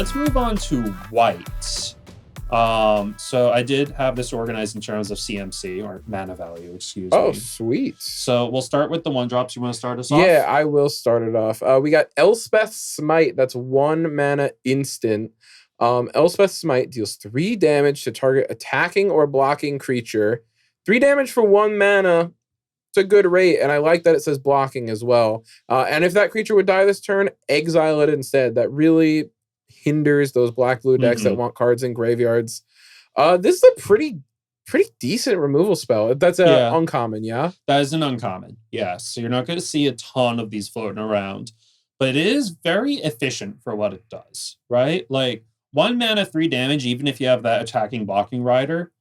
let's move on to white. So I did have this organized in terms of CMC, or mana value, excuse me. Oh, sweet. So we'll start with the 1-drops. You want to start us off? Yeah, I will start it off. We got Elspeth's Smite. That's 1 mana instant. Elspeth's Smite deals 3 damage to target attacking or blocking creature. 3 damage for 1 mana. It's a good rate, and I like that it says blocking as well. And if that creature would die this turn, exile it instead. That really hinders those black-blue decks that want cards in graveyards. This is a pretty decent removal spell. That's uncommon, yeah? That is an uncommon, yes. So you're not going to see a ton of these floating around. But it is very efficient for what it does, right? Like, 1 mana, 3 damage, even if you have that attacking blocking rider,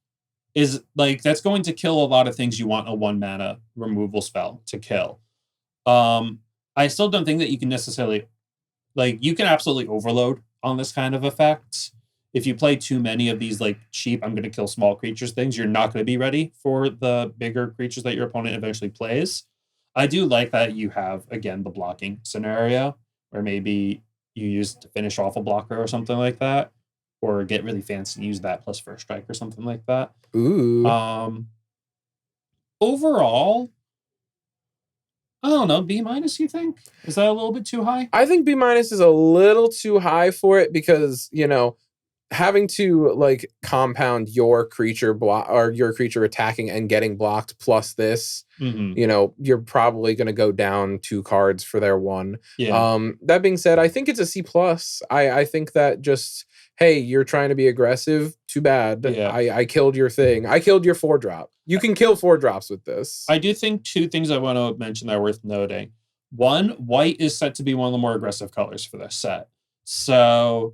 is like, that's going to kill a lot of things you want a 1 mana removal spell to kill. I still don't think that you can necessarily, like, you can absolutely overload on this kind of effect. If you play too many of these, like, cheap, I'm going to kill small creatures things, you're not going to be ready for the bigger creatures that your opponent eventually plays. I do like that you have, again, the blocking scenario, where maybe you use to finish off a blocker or something like that, or get really fancy and use that plus first strike or something like that. Ooh. Overall, I don't know, B-, you think? Is that a little bit too high? I think B- is a little too high for it because, you know, having to like compound your creature block or your creature attacking and getting blocked plus this, you know, you're probably going to go down 2 cards for their 1. Yeah. That being said, I think it's a C+. I think that just, hey, you're trying to be aggressive. Too bad. Yeah. I killed your thing. I killed your 4-drop. You can kill 4-drops with this. I do think 2 things I want to mention that are worth noting. 1, white is set to be one of the more aggressive colors for this set. So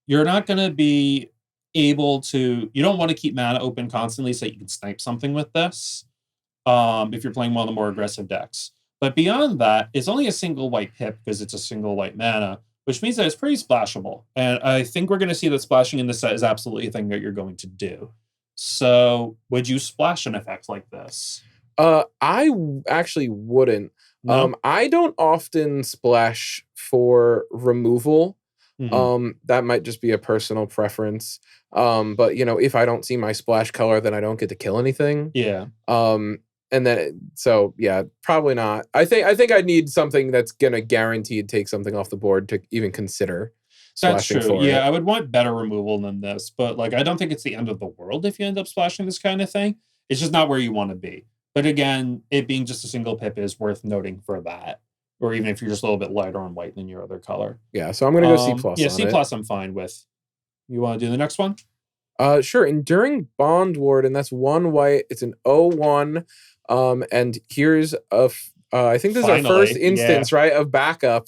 you're not going to be able to, you don't want to keep mana open constantly so you can snipe something with this if you're playing one of the more aggressive decks. But beyond that, it's only a single white pip because it's a single white mana, which means that it's pretty splashable. And I think we're going to see that splashing in this set is absolutely a thing that you're going to do. So would you splash an effect like this? I actually wouldn't. No? I don't often splash for removal. That might just be a personal preference. But you know, if I don't see my splash color, then I don't get to kill anything. Yeah. And then so yeah, probably not. I think I'd need something that's gonna guaranteed take something off the board to even consider. That's true. Yeah, I would want better removal than this, but like I don't think it's the end of the world if you end up splashing this kind of thing. It's just not where you want to be. But again, it being just a single pip is worth noting for that. Or even if you're just a little bit lighter on white than your other color. Yeah, so I'm gonna go C+. Yeah, C+ I'm fine with. You want to do the next one? Sure. Enduring Bond Warden, that's 1 white. It's an 0/1. And here's I think this is our first instance, right, of backup,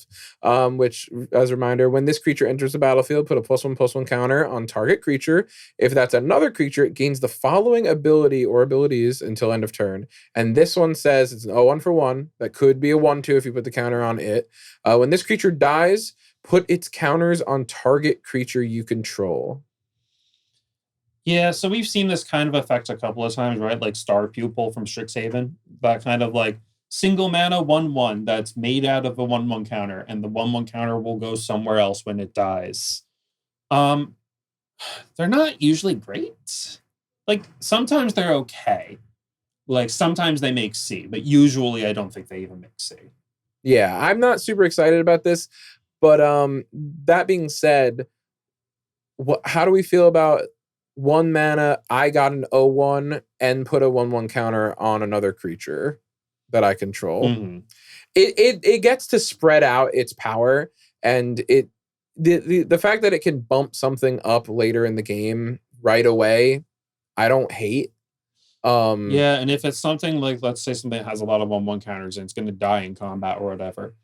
which, as a reminder, when this creature enters the battlefield, put a +1/+1 counter on target creature. If that's another creature, it gains the following ability or abilities until end of turn. And this one says it's an 0/1 for 1. That could be a 1/2 if you put the counter on it. When this creature dies, put its counters on target creature you control. Yeah, so we've seen this kind of effect a couple of times, right? Like Star Pupil from Strixhaven. That kind of like single mana 1/1 that's made out of a 1/1 counter, and the 1/1 counter will go somewhere else when it dies. They're not usually great. Like sometimes they're okay. Like sometimes they make C, but usually I don't think they even make C. Yeah, I'm not super excited about this, but that being said, how do we feel about 1 mana, I got an 0/1 and put a 1/1 counter on another creature that I control? It gets to spread out its power, and the fact that it can bump something up later in the game right away, I don't hate. Yeah, and if it's something like, let's say something that has a lot of 1/1 counters and it's going to die in combat or whatever,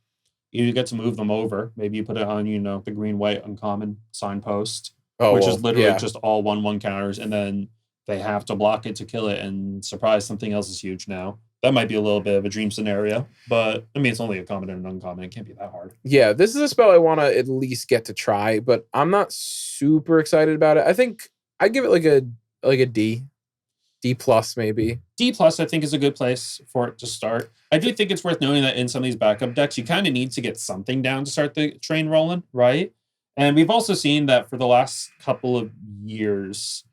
you get to move them over. Maybe you put it on, you know, the green-white uncommon Signpost. Which is literally just all 1/1 counters, and then they have to block it to kill it, and surprise, something else is huge now. That might be a little bit of a dream scenario, but I mean, it's only a common and an uncommon. It can't be that hard. Yeah, this is a spell I want to at least get to try, but I'm not super excited about it. I think I'd give it like a D. D+ maybe. D+ I think is a good place for it to start. I do think it's worth noting that in some of these backup decks, you kind of need to get something down to start the train rolling, right? And we've also seen that for the last couple of years,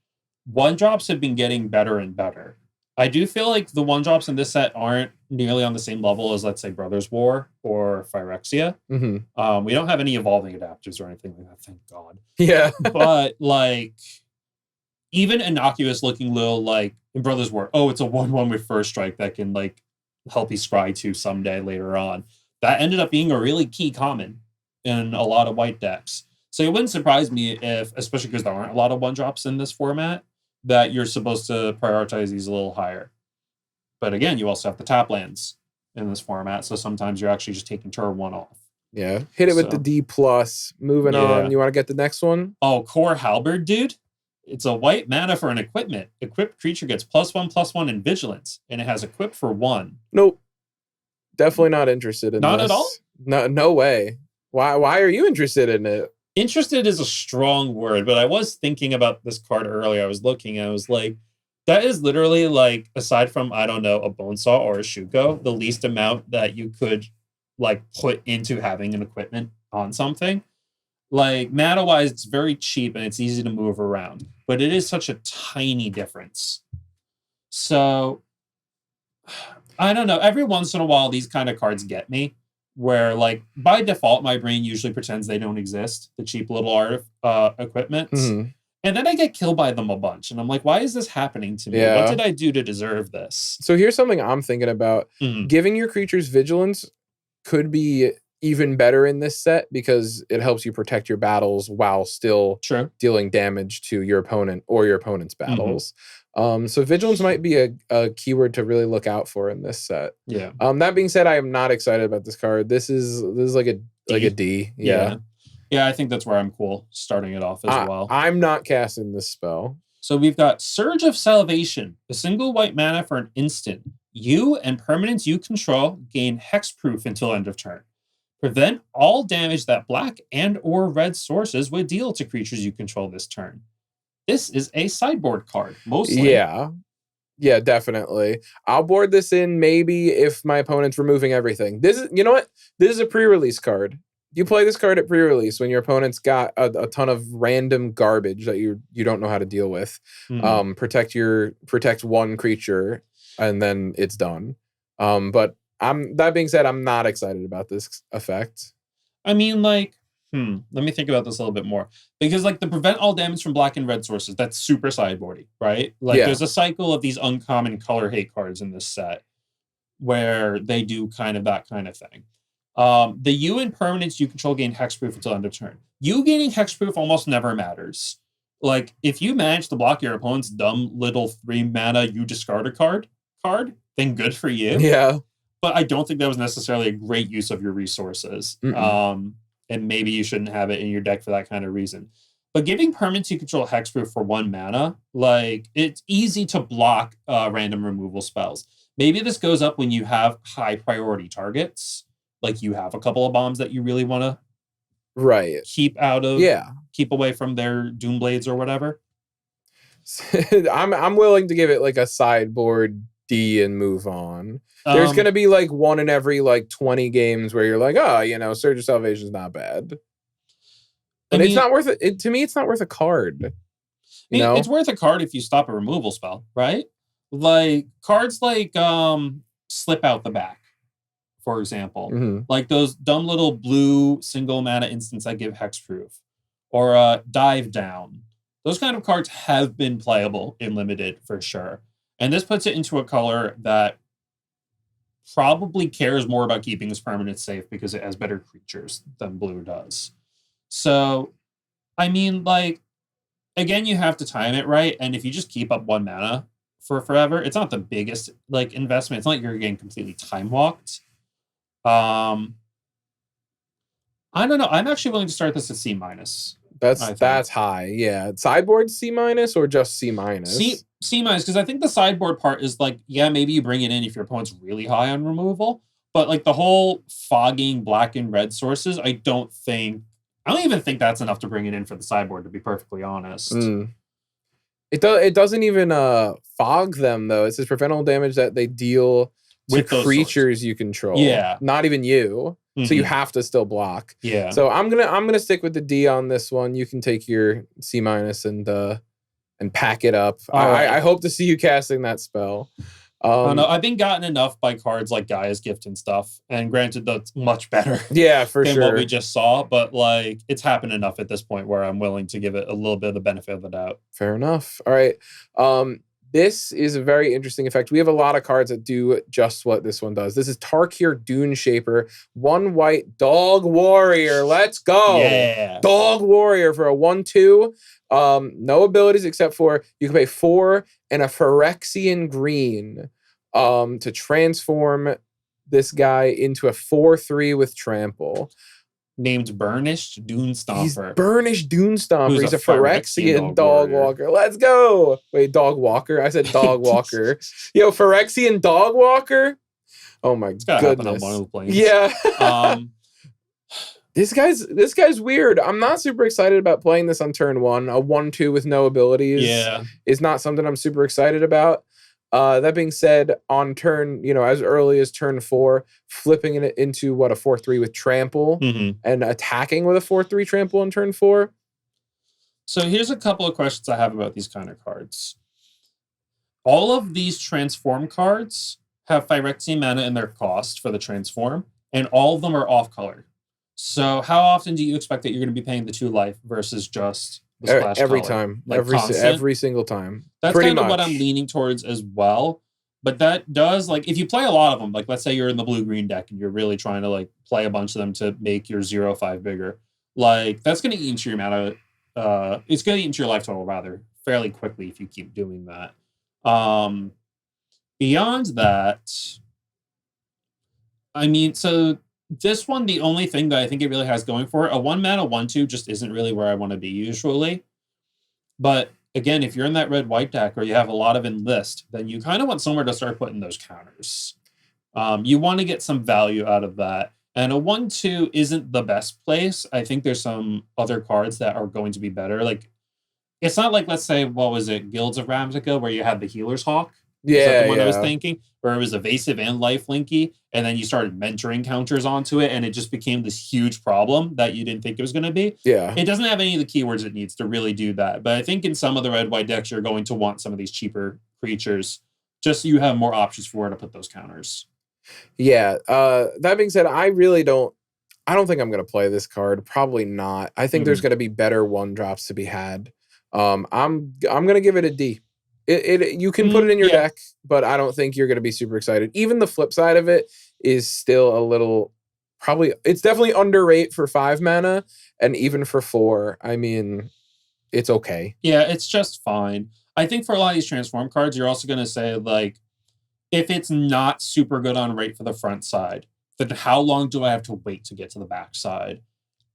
one drops have been getting better and better. I do feel like the one drops in this set aren't nearly on the same level as, let's say, Brothers War or Phyrexia. We don't have any evolving adapters or anything like that, thank God. Yeah. But like, even innocuous looking little, like in Brothers War, oh, it's a 1/1 with First Strike that can like help you scry to someday later on. That ended up being a really key common in a lot of white decks. So it wouldn't surprise me if, especially because there aren't a lot of one drops in this format, that you're supposed to prioritize these a little higher. But again, you also have the tap lands in this format, so sometimes you're actually just taking turn 1 off. Yeah, hit it with the D+. Moving on, you want to get the next one? Oh, Core Halberd, dude. It's a white mana for an equipment. Equipped creature gets +1/+1 in vigilance, and it has equip for 1. Nope. Definitely not interested in Not this. At all? No way. Why are you interested in it? Interested is a strong word, but I was thinking about this card earlier. I was looking, I was like, that is literally like, aside from, I don't know, a Bonesaw or a Shuko, the least amount that you could like put into having an equipment on something. Like, mana-wise, it's very cheap and it's easy to move around, but it is such a tiny difference. So, I don't know. Every once in a while, these kind of cards get me, where, like, by default, my brain usually pretends they don't exist, the cheap little art equipments. And then I get killed by them a bunch, and I'm like, why is this happening to me? Yeah. What did I do to deserve this? So here's something I'm thinking about. Giving your creatures vigilance could be even better in this set because it helps you protect your battles while still dealing damage to your opponent or your opponent's battles. So vigilance might be a keyword to really look out for in this set. Yeah. That being said, I am not excited about this card. This is like a D. Yeah. Yeah, I think that's where I'm cool starting it off as well. I'm not casting this spell. So we've got Surge of Salvation, a single white mana for an instant. You and permanents you control gain hexproof until end of turn. Prevent all damage that black and or red sources would deal to creatures you control this turn. This is a sideboard card, mostly. Yeah, definitely. I'll board this in maybe if my opponent's removing everything. This is, you know what? This is a pre-release card. You play this card at pre-release when your opponent's got a ton of random garbage that you don't know how to deal with. Protect one creature, and then it's done. But that being said, I'm not excited about this effect. I mean, like, let me think about this a little bit more. Because, like, the prevent all damage from black and red sources, that's super sideboardy, right? Like, there's a cycle of these uncommon color hate cards in this set where they do kind of that kind of thing. The you and permanents you control gain hexproof until end of turn. You gaining hexproof almost never matters. Like, if you manage to block your opponent's dumb little 3 mana you discard a card, then good for you. Yeah. But I don't think that was necessarily a great use of your resources. And maybe you shouldn't have it in your deck for that kind of reason. But giving permanents you control hexproof for 1 mana, like, it's easy to block random removal spells. Maybe this goes up when you have high priority targets. Like, you have a couple of bombs that you really want to keep out of, keep away from their Doomblades or whatever. I'm willing to give it like a sideboard D and move on. There's gonna be like one in every like 20 games where you're like, oh, Surge of Salvation is not bad, but it's not worth it. To me, it's not worth a card. It's worth a card if you stop a removal spell, right? Like cards like Slip Out the Back, for example, like those dumb little blue single mana instants that give hexproof, or Dive Down. Those kind of cards have been playable in limited for sure. And this puts it into a color that probably cares more about keeping this permanent safe because it has better creatures than blue does. So, I mean, like, again, you have to time it right. And if you just keep up 1 mana for forever, it's not the biggest, like, investment. It's not like you're getting completely time-walked. I don't know. I'm actually willing to start this at C-. That's high. Yeah. Sideboard C- or just C-? C-, because I think the sideboard part is like, yeah, maybe you bring it in if your opponent's really high on removal, but like the whole fogging black and red sources, I don't even think that's enough to bring it in for the sideboard, to be perfectly honest. It doesn't even fog them though. It says prevent all damage that they deal to creatures you control. Yeah. Not even you. So you have to still block. Yeah. So I'm gonna stick with the D on this one. You can take your C- and pack it up. I hope to see you casting that spell. No, I've been gotten enough by cards like Gaia's Gift and stuff, and granted that's much better than what we just saw, but like it's happened enough at this point where I'm willing to give it a little bit of the benefit of the doubt. Fair enough. All right. This is a very interesting effect. We have a lot of cards that do just what this one does. This is Tarkir Dune Shaper, 1 white Dog Warrior. Let's go. Yeah. Dog Warrior for a 1/2. No abilities except for you can pay 4 and a Phyrexian green to transform this guy into a 4/3 with trample. Named Burnished Dune Stomper. He's Burnished Dune Stomper. He's a Phyrexian dog walker. Let's go. Wait, dog walker? I said dog walker. Yo, Phyrexian dog walker? Oh my goodness. On one of the planes. Yeah. This guy's weird. I'm not super excited about playing this on turn 1. A 1/2 with no abilities is not something I'm super excited about. That being said, on turn, as early as turn 4, flipping it into a 4/3 with trample and attacking with a 4/3 trample on turn 4. So here's a couple of questions I have about these kind of cards. All of these transform cards have Phyrexian mana in their cost for the transform, and all of them are off color. So how often do you expect that you're going to be paying the 2 life versus just the splash every color? time, like every single time? That's kind of what I'm leaning towards as well. But that does, like, if you play a lot of them, like let's say you're in the blue-green deck and you're really trying to like play a bunch of them to make your 0/5 bigger, like that's going to eat into your mana. It's going to eat into your life total rather fairly quickly if you keep doing that. Beyond that, I mean, so this one, the only thing that I think it really has going for it, a 1 mana 1/2 just isn't really where I want to be usually. But again, if you're in that red-white deck or you have a lot of enlist, then you kind of want somewhere to start putting those counters. You want to get some value out of that. And a 1/2 isn't the best place. I think there's some other cards that are going to be better. Like, it's not like, let's say, what was it, Guilds of Ravnica, where you had the Healer's Hawk? Yeah, Is that the one I was thinking? Where it was evasive and lifelinky, and then you started mentoring counters onto it, and it just became this huge problem that you didn't think it was going to be. Yeah. It doesn't have any of the keywords it needs to really do that. But I think in some of the red-white decks, you're going to want some of these cheaper creatures, just so you have more options for where to put those counters. Yeah. That being said, I don't think I'm going to play this card. Probably not. I think there's going to be better 1-drops to be had. I'm going to give it a D. You can put it in your deck, but I don't think you're going to be super excited. Even the flip side of it is still a little, it's definitely underrated for 5 mana, and even for 4, I mean, it's okay. Yeah, it's just fine. I think for a lot of these transform cards, you're also going to say, like, if it's not super good on rate for the front side, then how long do I have to wait to get to the back side?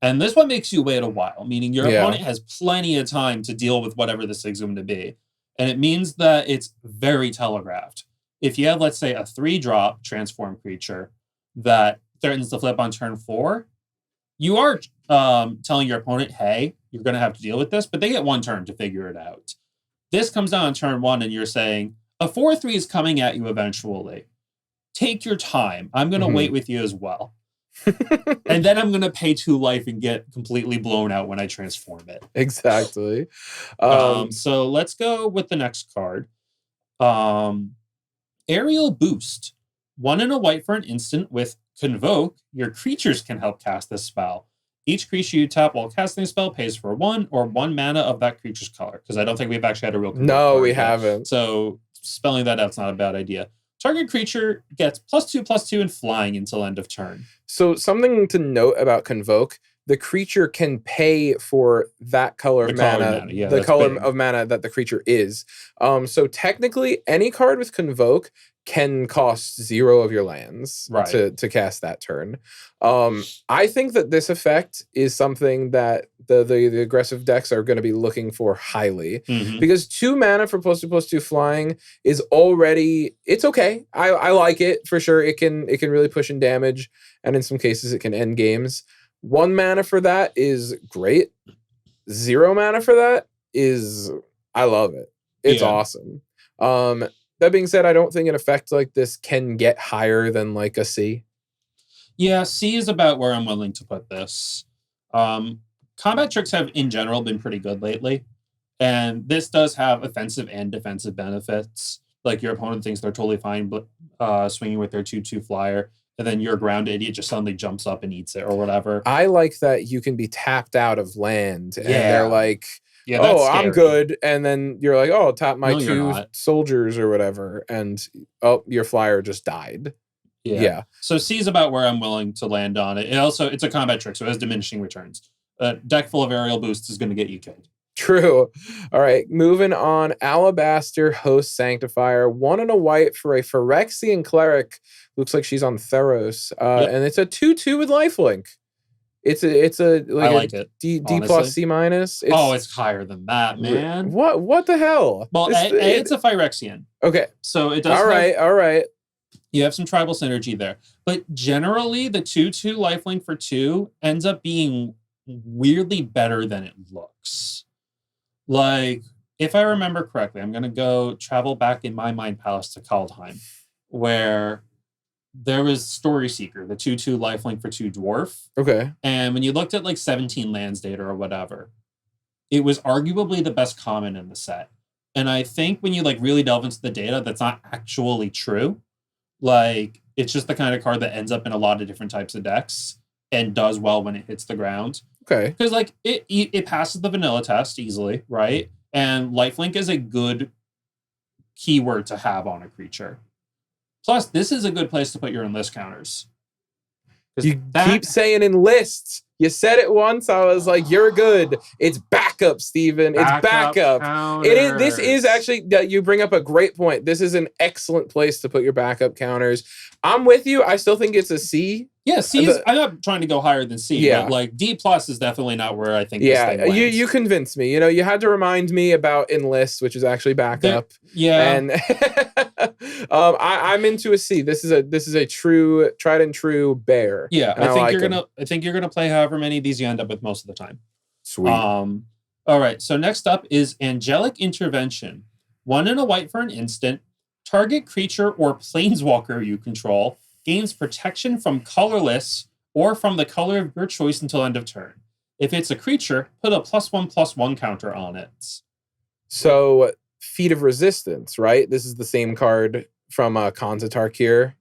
And this one makes you wait a while, meaning your opponent has plenty of time to deal with whatever this thing's going to be. And it means that it's very telegraphed. If you have, let's say, a 3-drop transform creature that threatens to flip on turn 4, you are telling your opponent, hey, you're going to have to deal with this, but they get 1 turn to figure it out. This comes down on turn 1, and you're saying, a 4/3 is coming at you eventually. Take your time. I'm going to wait with you as well. And then I'm going to pay 2 life and get completely blown out when I transform it. Exactly. So let's go with the next card. Aerial Boost. 1 and a white for an instant with Convoke. Your creatures can help cast this spell. Each creature you tap while casting a spell pays for 1 or 1 mana of that creature's color. Because I don't think we've actually had a real Convoke No, we yet. haven't. So spelling that out's not a bad idea. Target creature gets +2/+2 and flying until end of turn. So something to note about Convoke, the creature can pay for that color of mana, the color of mana that the creature is. So technically, any card with Convoke can cost 0 of your lands to cast that turn. I think that this effect is something that the aggressive decks are going to be looking for highly, because 2 mana for +2/+2 flying is already, it's okay. I like it for sure. It can really push in damage, and in some cases it can end games. 1 mana for that is great. 0 mana for that is, I love it. It's awesome. That being said, I don't think an effect like this can get higher than like a C. Yeah, C is about where I'm willing to put this. Combat tricks have, in general, been pretty good lately. And this does have offensive and defensive benefits. Like, your opponent thinks they're totally fine, but swinging with their 2/2 flyer, and then your ground idiot just suddenly jumps up and eats it or whatever. I like that you can be tapped out of land, and they're like, yeah, "Oh, I'm good," and then you're like, "Oh, tap my No, 2 soldiers or whatever," and your flyer just died. Yeah. So C is about where I'm willing to land on it. It's a combat trick, so it has diminishing returns. A deck full of aerial boosts is going to get you killed. True. All right, moving on. Alabaster Host Sanctifier, 1 and a white for a Phyrexian Cleric. Looks like she's on Theros, and it's a 2/2 with lifelink. It's a like, I like it. D plus C minus. It's higher than that, man. What the hell? Well, it's a Phyrexian. Okay. So it does. All right. You have some tribal synergy there, but generally the 2/2 lifelink for 2 ends up being weirdly better than it looks. Like, if I remember correctly, I'm going to go travel back in my mind palace to Kaldheim, where there was Story Seeker, the 2/2 lifelink for 2 dwarf. Okay. And when you looked at like 17 lands data or whatever, it was arguably the best common in the set. And I think when you like really delve into the data, that's not actually true. Like, it's just the kind of card that ends up in a lot of different types of decks and does well when it hits the ground. Okay. Because like it passes the vanilla test easily, right? And lifelink is a good keyword to have on a creature. Plus, this is a good place to put your enlist counters. You keep saying enlist. You said it once. I was like, "You're good." It's backup, Steven. It's backup. Counters. It is. This is actually. You bring up a great point. This is an excellent place to put your backup counters. I'm with you. I still think it's a C. Yeah, C is. I'm not trying to go higher than C. Yeah. But like D plus is definitely not where I think. Yeah, this thing lands. You convinced me. You had to remind me about enlist, which is actually backup. And I'm into a C. This is a true tried and true bear. Yeah, I think you're gonna play however many of these you end up with most of the time. Sweet. All right. So next up is Angelic Intervention. 1 and a white for an instant. Target creature or planeswalker you control gains protection from colorless or from the color of your choice until end of turn. If it's a creature, put a +1/+1 counter on it. So, Feat of Resistance, right? This is the same card from Khans of Tarkir.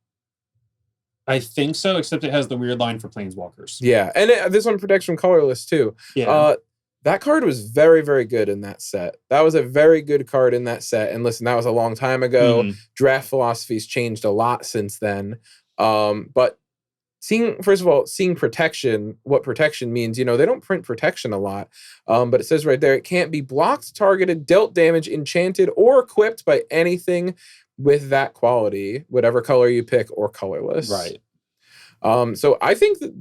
I think so, except it has the weird line for planeswalkers. Yeah, and this one protects from colorless too. Yeah. That card was very, very good in that set. That was a very good card in that set. And listen, that was a long time ago. Draft philosophy's changed a lot since then. But seeing protection, what protection means, they don't print protection a lot. But it says right there, it can't be blocked, targeted, dealt damage, enchanted, or equipped by anything with that quality, whatever color you pick, or colorless. Right. So I think that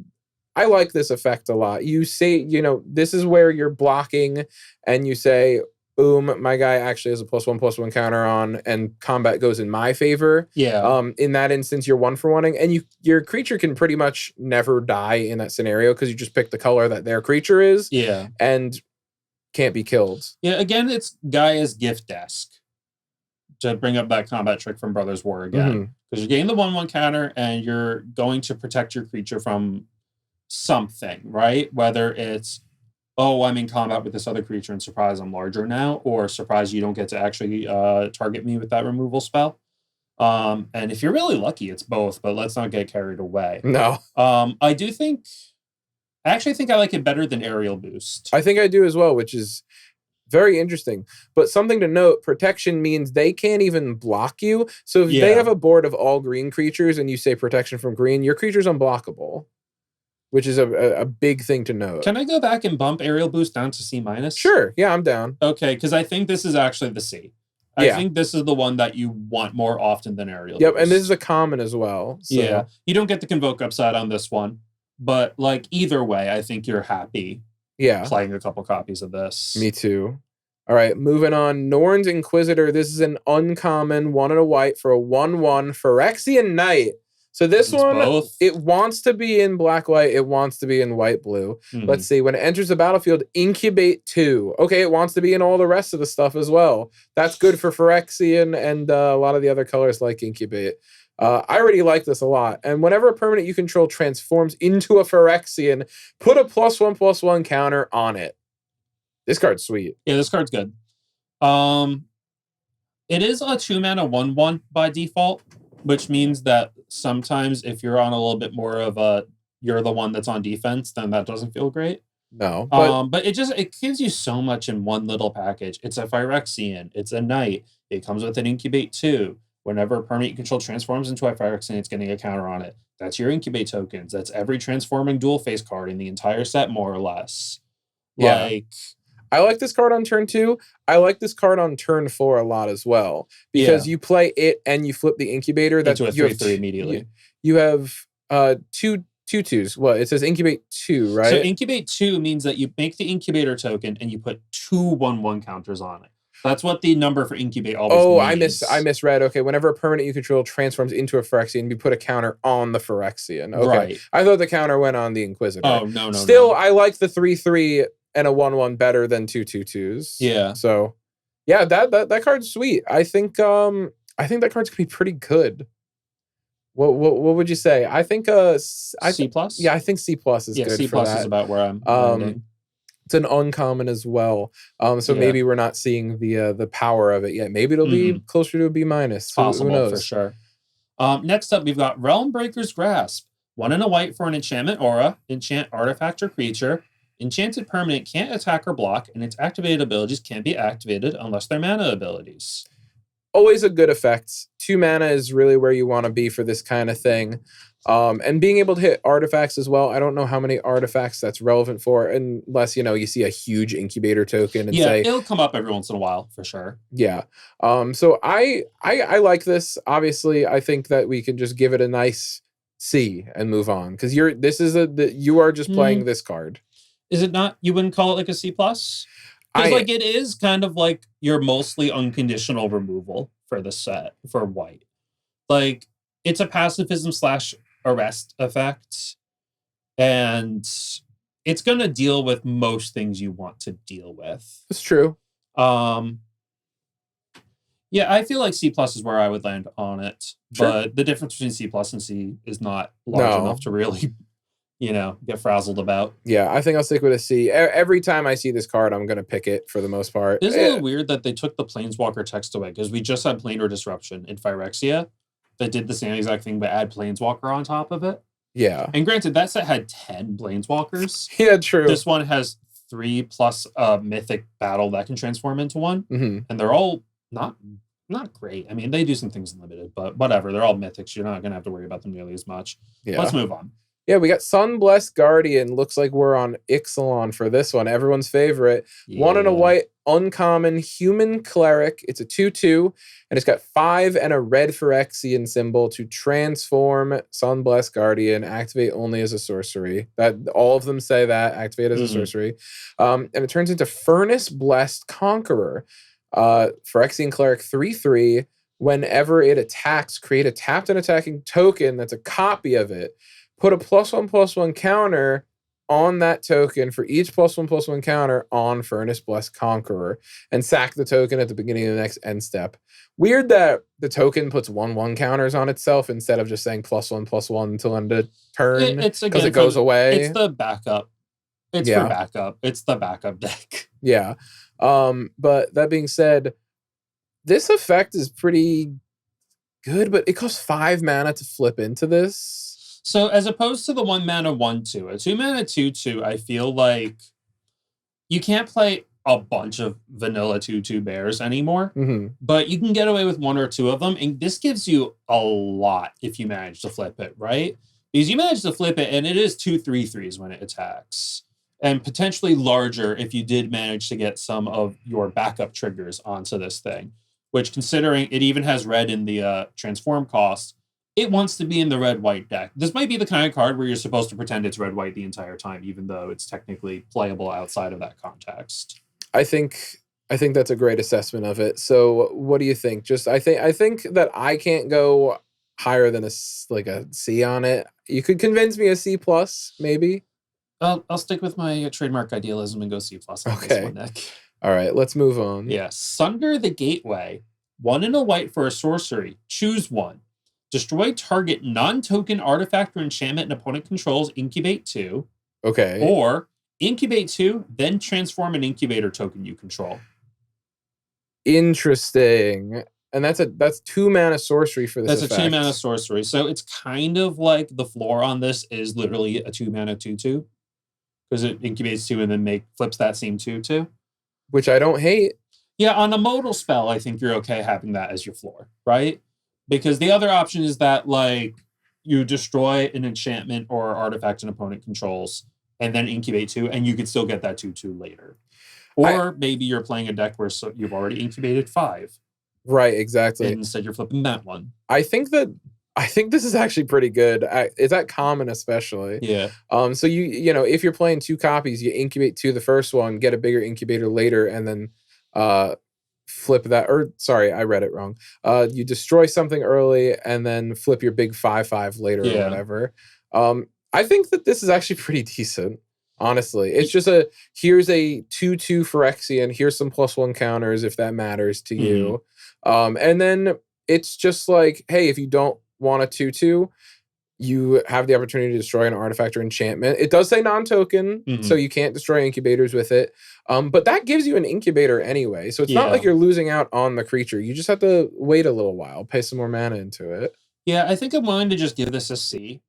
I like this effect a lot. You say, this is where you're blocking and you say, boom, my guy actually has a +1/+1 counter on and combat goes in my favor. Yeah. In that instance, you're 1-for-1ing and your creature can pretty much never die in that scenario because you just pick the color that their creature is. Yeah. And can't be killed. Yeah, again, it's Gaia's gift desk. To bring up that combat trick from Brothers War again. Because you're getting the 1/1 counter and you're going to protect your creature from something, right? Whether it's, I'm in combat with this other creature and surprise, I'm larger now, or surprise, you don't get to actually target me with that removal spell. And if you're really lucky, it's both, but let's not get carried away. No. I actually think I like it better than Aerial Boost. I think I do as well, which is very interesting. But something to note, protection means they can't even block you. So if they have a board of all green creatures and you say protection from green, your creature's unblockable, which is a big thing to note. Can I go back and bump Aerial Boost down to C-? Sure. Yeah, I'm down. Okay, because I think this is actually the C. I think this is the one that you want more often than Aerial Boost. And this is a common as well. So. Yeah. You don't get the Convoke upside on this one. But like either way, I think you're happy playing a couple copies of this. Me too. All right, moving on. Norn's Inquisitor. This is an uncommon 1 and a white for a 1/1 Phyrexian Knight. So this one, it wants to be in black-white. It wants to be in white-blue. Let's see. When it enters the battlefield, incubate 2. Okay, it wants to be in all the rest of the stuff as well. That's good for Phyrexian and a lot of the other colors like incubate. I already like this a lot. And whenever a permanent you control transforms into a Phyrexian, put a +1/+1 counter on it. This card's sweet. Yeah, this card's good. It is a 2-mana 1/1 by default, which means that sometimes if you're on a little bit more of a you're the one that's on defense, then that doesn't feel great. No, but it gives you so much in one little package. It's a Phyrexian, it's a knight. It comes with an Incubate 2. Whenever a permanent you control transforms into a Phyrexian, it's getting a counter on it. That's your Incubate tokens. That's every transforming dual face card in the entire set, more or less. Yeah. Like, I like this card on turn 2. I like this card on turn 4 a lot as well. Because you play it and you flip the Incubator. That's into a 3/3 immediately. You have 2/2s. What? It says Incubate 2, right? So Incubate 2 means that you make the Incubator token and you put 2 1/1 counters on it. That's what the number for Incubate always means. I misread. Okay, whenever a permanent you control transforms into a Phyrexian, you put a counter on the Phyrexian. Okay. Right. I thought the counter went on the Inquisitor. Oh, no. Still, I like the 3/3 and a 1/1 better than 2/2s. Yeah. So, yeah, that card's sweet. I think that card's gonna be pretty good. What would you say? I think C+? Yeah, I think C+ is good. Yeah, C+ for that. is about where I'm landing. It's an uncommon as well. So maybe we're not seeing the power of it yet. Maybe it'll be closer to a B-. It's possible, who knows? for sure. Next up, we've got Realmbreaker's Grasp. 1 and a white for an enchantment aura, enchant artifact or creature. Enchanted permanent can't attack or block, and its activated abilities can't be activated unless they're mana abilities. Always a good effect. 2 mana is really where you want to be for this kind of thing. And being able to hit artifacts as well. I don't know how many artifacts that's relevant for, unless you see a huge Incubator token and say it'll come up every once in a while for sure. Yeah. So I like this. Obviously, I think that we can just give it a nice C and move on, because you are just playing this card. Is it not? You wouldn't call it like a C+? Because it is kind of like your mostly unconditional removal for the set for white. Like, it's a pacifism / arrest effect, and it's going to deal with most things you want to deal with. It's true. Yeah, I feel like C+ is where I would land on it, but the difference between C+ and C is not large enough to really get frazzled about. Yeah, I think I'll stick with a C. Every time I see this card, I'm going to pick it for the most part. It's a little weird that they took the Planeswalker text away, because we just had Planar Disruption in Phyrexia that did the same exact thing, but add Planeswalker on top of it. Yeah. And granted, that set had 10 Planeswalkers. Yeah, true. This one has 3 plus Mythic Battle that can transform into one. Mm-hmm. And they're all not great. I mean, they do some things in Limited, but whatever. They're all Mythics. You're not going to have to worry about them nearly as much. Yeah. Let's move on. Yeah, we got Sunblessed Guardian. Looks like we're on Ixalan for this one. Everyone's favorite. Yeah. 1 and a white, uncommon, human cleric. It's a 2/2, and it's got 5 and a red Phyrexian symbol to transform Sunblessed Guardian. Activate only as a sorcery. That all of them say that. Activate as a sorcery. And it turns into Furnace Blessed Conqueror. Phyrexian cleric 3/3. Whenever it attacks, create a tapped and attacking token that's a copy of it. Put a +1/+1 counter on that token for each +1/+1 counter on Furnace Blessed Conqueror, and sack the token at the beginning of the next end step. Weird that the token puts 1/1 counters on itself instead of just saying +1/+1 until end of turn, because it goes away. It's the backup. It's for backup. It's the backup deck. Yeah. But that being said, this effect is pretty good, but it costs 5 mana to flip into this. So as opposed to the 1 mana 1/2, a 2 mana 2/2, I feel like you can't play a bunch of vanilla 2/2 bears anymore, but you can get away with 1 or 2 of them, and this gives you a lot if you manage to flip it, right? Because you manage to flip it, and it is 2 3/3s when it attacks, and potentially larger if you did manage to get some of your backup triggers onto this thing, which, considering it even has red in the transform cost, it wants to be in the red-white deck. This might be the kind of card where you're supposed to pretend it's red-white the entire time, even though it's technically playable outside of that context. I think that's a great assessment of it. So what do you think? I think that I can't go higher than a C on it. You could convince me a C+, maybe. I'll stick with my trademark idealism and go C+ on this one, Nick. All right, let's move on. Yeah, Sunder the Gateway. 1 and a white for a sorcery. Choose one. Destroy target non-token artifact or enchantment an opponent controls, incubate 2. Okay. Or incubate 2, then transform an incubator token you control. Interesting. And that's 2 mana sorcery for this effect. That's a 2 mana sorcery. So it's kind of like the floor on this is literally a 2 mana 2/2. Because it incubates 2 and then flips that same 2/2. Which I don't hate. Yeah, on a modal spell, I think you're okay having that as your floor, right? Because the other option is that, like, you destroy an enchantment or artifact an opponent controls and then incubate 2, and you could still get that 2/2 later. Or maybe you're playing a deck where you've already incubated 5. Right, exactly. And instead you're flipping that one. I think this is actually pretty good. It's at common especially. Yeah. So you know, if you're playing 2 copies, you incubate 2 the first one, get a bigger incubator later, and then flip that. Or sorry, I read it wrong. You destroy something early and then flip your big 5/5 later or whatever. I think that this is actually pretty decent. Honestly, it's just here's a 2/2 Phyrexian. Here's some +1 counters if that matters to you. And then it's just like, hey, if you don't want a 2/2, you have the opportunity to destroy an artifact or enchantment. It does say non-token, so you can't destroy incubators with it. But that gives you an incubator anyway. So it's not like you're losing out on the creature. You just have to wait a little while, pay some more mana into it. Yeah, I think I'm willing to just give this a C,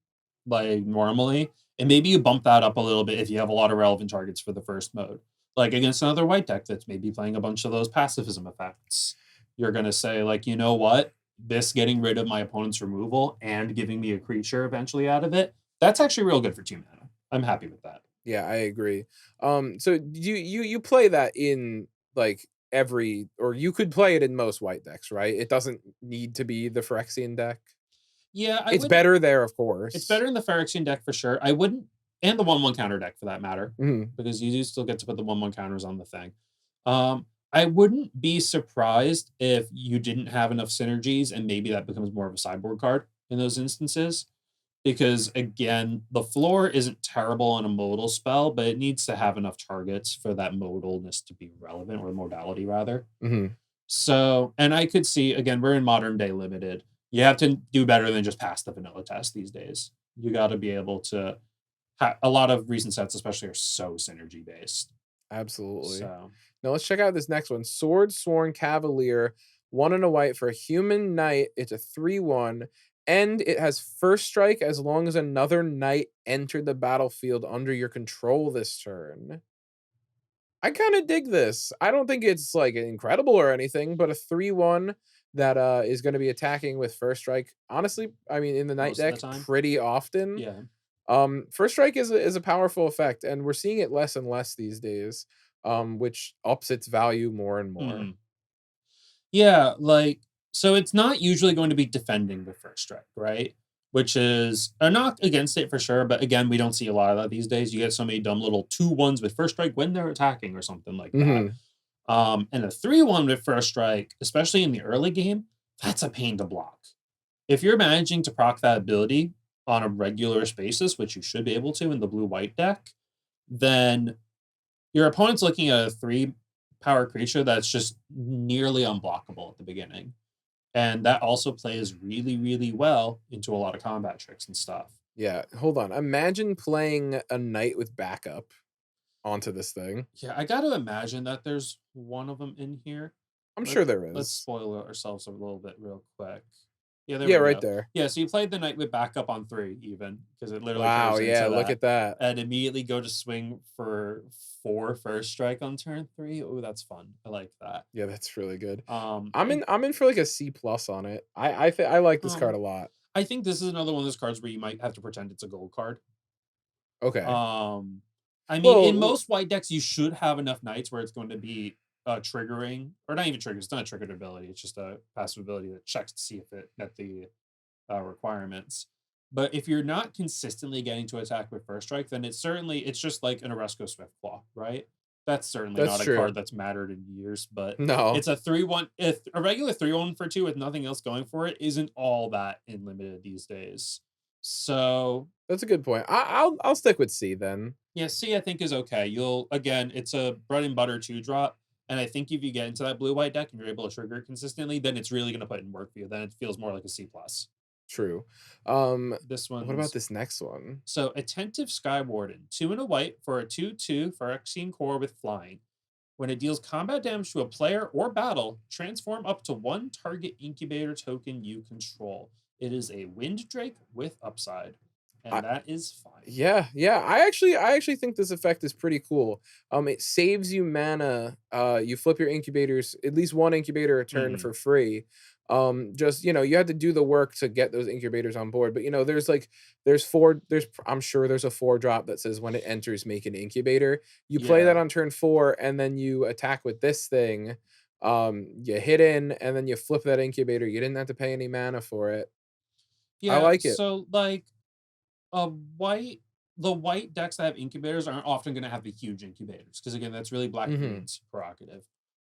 like normally. And maybe you bump that up a little bit if you have a lot of relevant targets for the first mode. Like against another white deck that's maybe playing a bunch of those pacifism effects. You're going to say, like, you know what? This getting rid of my opponent's removal and giving me a creature eventually out of it, that's actually real good for 2 mana. I'm happy with that. Yeah, I agree. So you play that in like or you could play it in most white decks, right? It doesn't need to be the Phyrexian deck. Yeah, it's better there, of course. It's better in the Phyrexian deck for sure. I wouldn't, and the 1/1 counter deck for that matter, because you do still get to put the 1/1 counters on the thing. I wouldn't be surprised if you didn't have enough synergies, and maybe that becomes more of a sideboard card in those instances. Because again, the floor isn't terrible on a modal spell, but it needs to have enough targets for that modalness to be relevant, or modality rather. So, and I could see, again, we're in modern day limited. You have to do better than just pass the vanilla test these days. You got to be able to a lot of recent sets, especially, are so synergy based. Absolutely. So now let's check out this next one. Sword Sworn Cavalier, 1 and a white for a human knight. It's a 3/1, and it has first strike as long as another knight entered the battlefield under your control this turn. I kind of dig this. I don't think it's like incredible or anything, but a 3/1 that is going to be attacking with first strike. Honestly, I mean, in the knight deck, pretty often. Yeah. First strike is a powerful effect, and we're seeing it less and less these days, which ups its value more and more. Yeah, like, so it's not usually going to be defending with first strike, right? Which is a knock against it for sure, but again, we don't see a lot of that these days. You get so many dumb little 2/1s with first strike when they're attacking or something like that. And a 3/1 with first strike, especially in the early game, that's a pain to block. If you're managing to proc that ability on a regular basis, which you should be able to in the blue-white deck, then your opponent's looking at a 3-power creature that's just nearly unblockable at the beginning. And that also plays really, really well into a lot of combat tricks and stuff. Yeah, hold on. Imagine playing a knight with backup onto this thing. Yeah, I got to imagine that there's one of them in here. I'm sure there is. Let's spoil ourselves a little bit real quick. Yeah, right there. Yeah, so you played the knight with backup on 3 even, because it literally wow, goes into yeah, look at that. And immediately go to swing for 4 first strike on turn 3. Oh, that's fun. I like that. Yeah, that's really good. I'm in for like a C+ on it. I like this card a lot. I think this is another one of those cards where you might have to pretend it's a gold card. Okay. I mean, in most white decks, you should have enough knights where it's going to be triggering, or not even triggers. It's not a triggered ability. It's just a passive ability that checks to see if it met the requirements. But if you're not consistently getting to attack with first strike, then it's just like an Oresco Swiftclaw, right? That's certainly not a card that's mattered in years, but no, it's a 3/1. If a regular 3/1 for 2 with nothing else going for it isn't all that in limited these days. So that's a good point. I'll stick with C then. Yeah, C I think is okay. Again, it's a bread and butter 2-drop. And I think if you get into that blue-white deck and you're able to trigger it consistently, then it's really going to put in work for you. Then it feels more like a C+. True. This What about one's this next one? so Attentive Sky Warden, 2 and a white for a 2/2 Phyrexian core with flying. When it deals combat damage to a player or battle, transform up to one target incubator token you control. It is a Wind Drake with upside, I, and that is fine. yeah. I actually think this effect is pretty cool. It saves you mana. You flip your incubators, at least one incubator a turn Mhm. for free. Just you had to do the work to get those incubators on board. But I'm sure there's a 4-drop that says when it enters, make an incubator. You play that Yeah. on turn 4, and then you attack with this thing. You hit in, and then you flip that incubator. You didn't have to pay any mana for it. I Yeah, like it. so, like, a white the white decks that have incubators aren't often gonna have the huge incubators because again, that's really black Hmm. green's prerogative.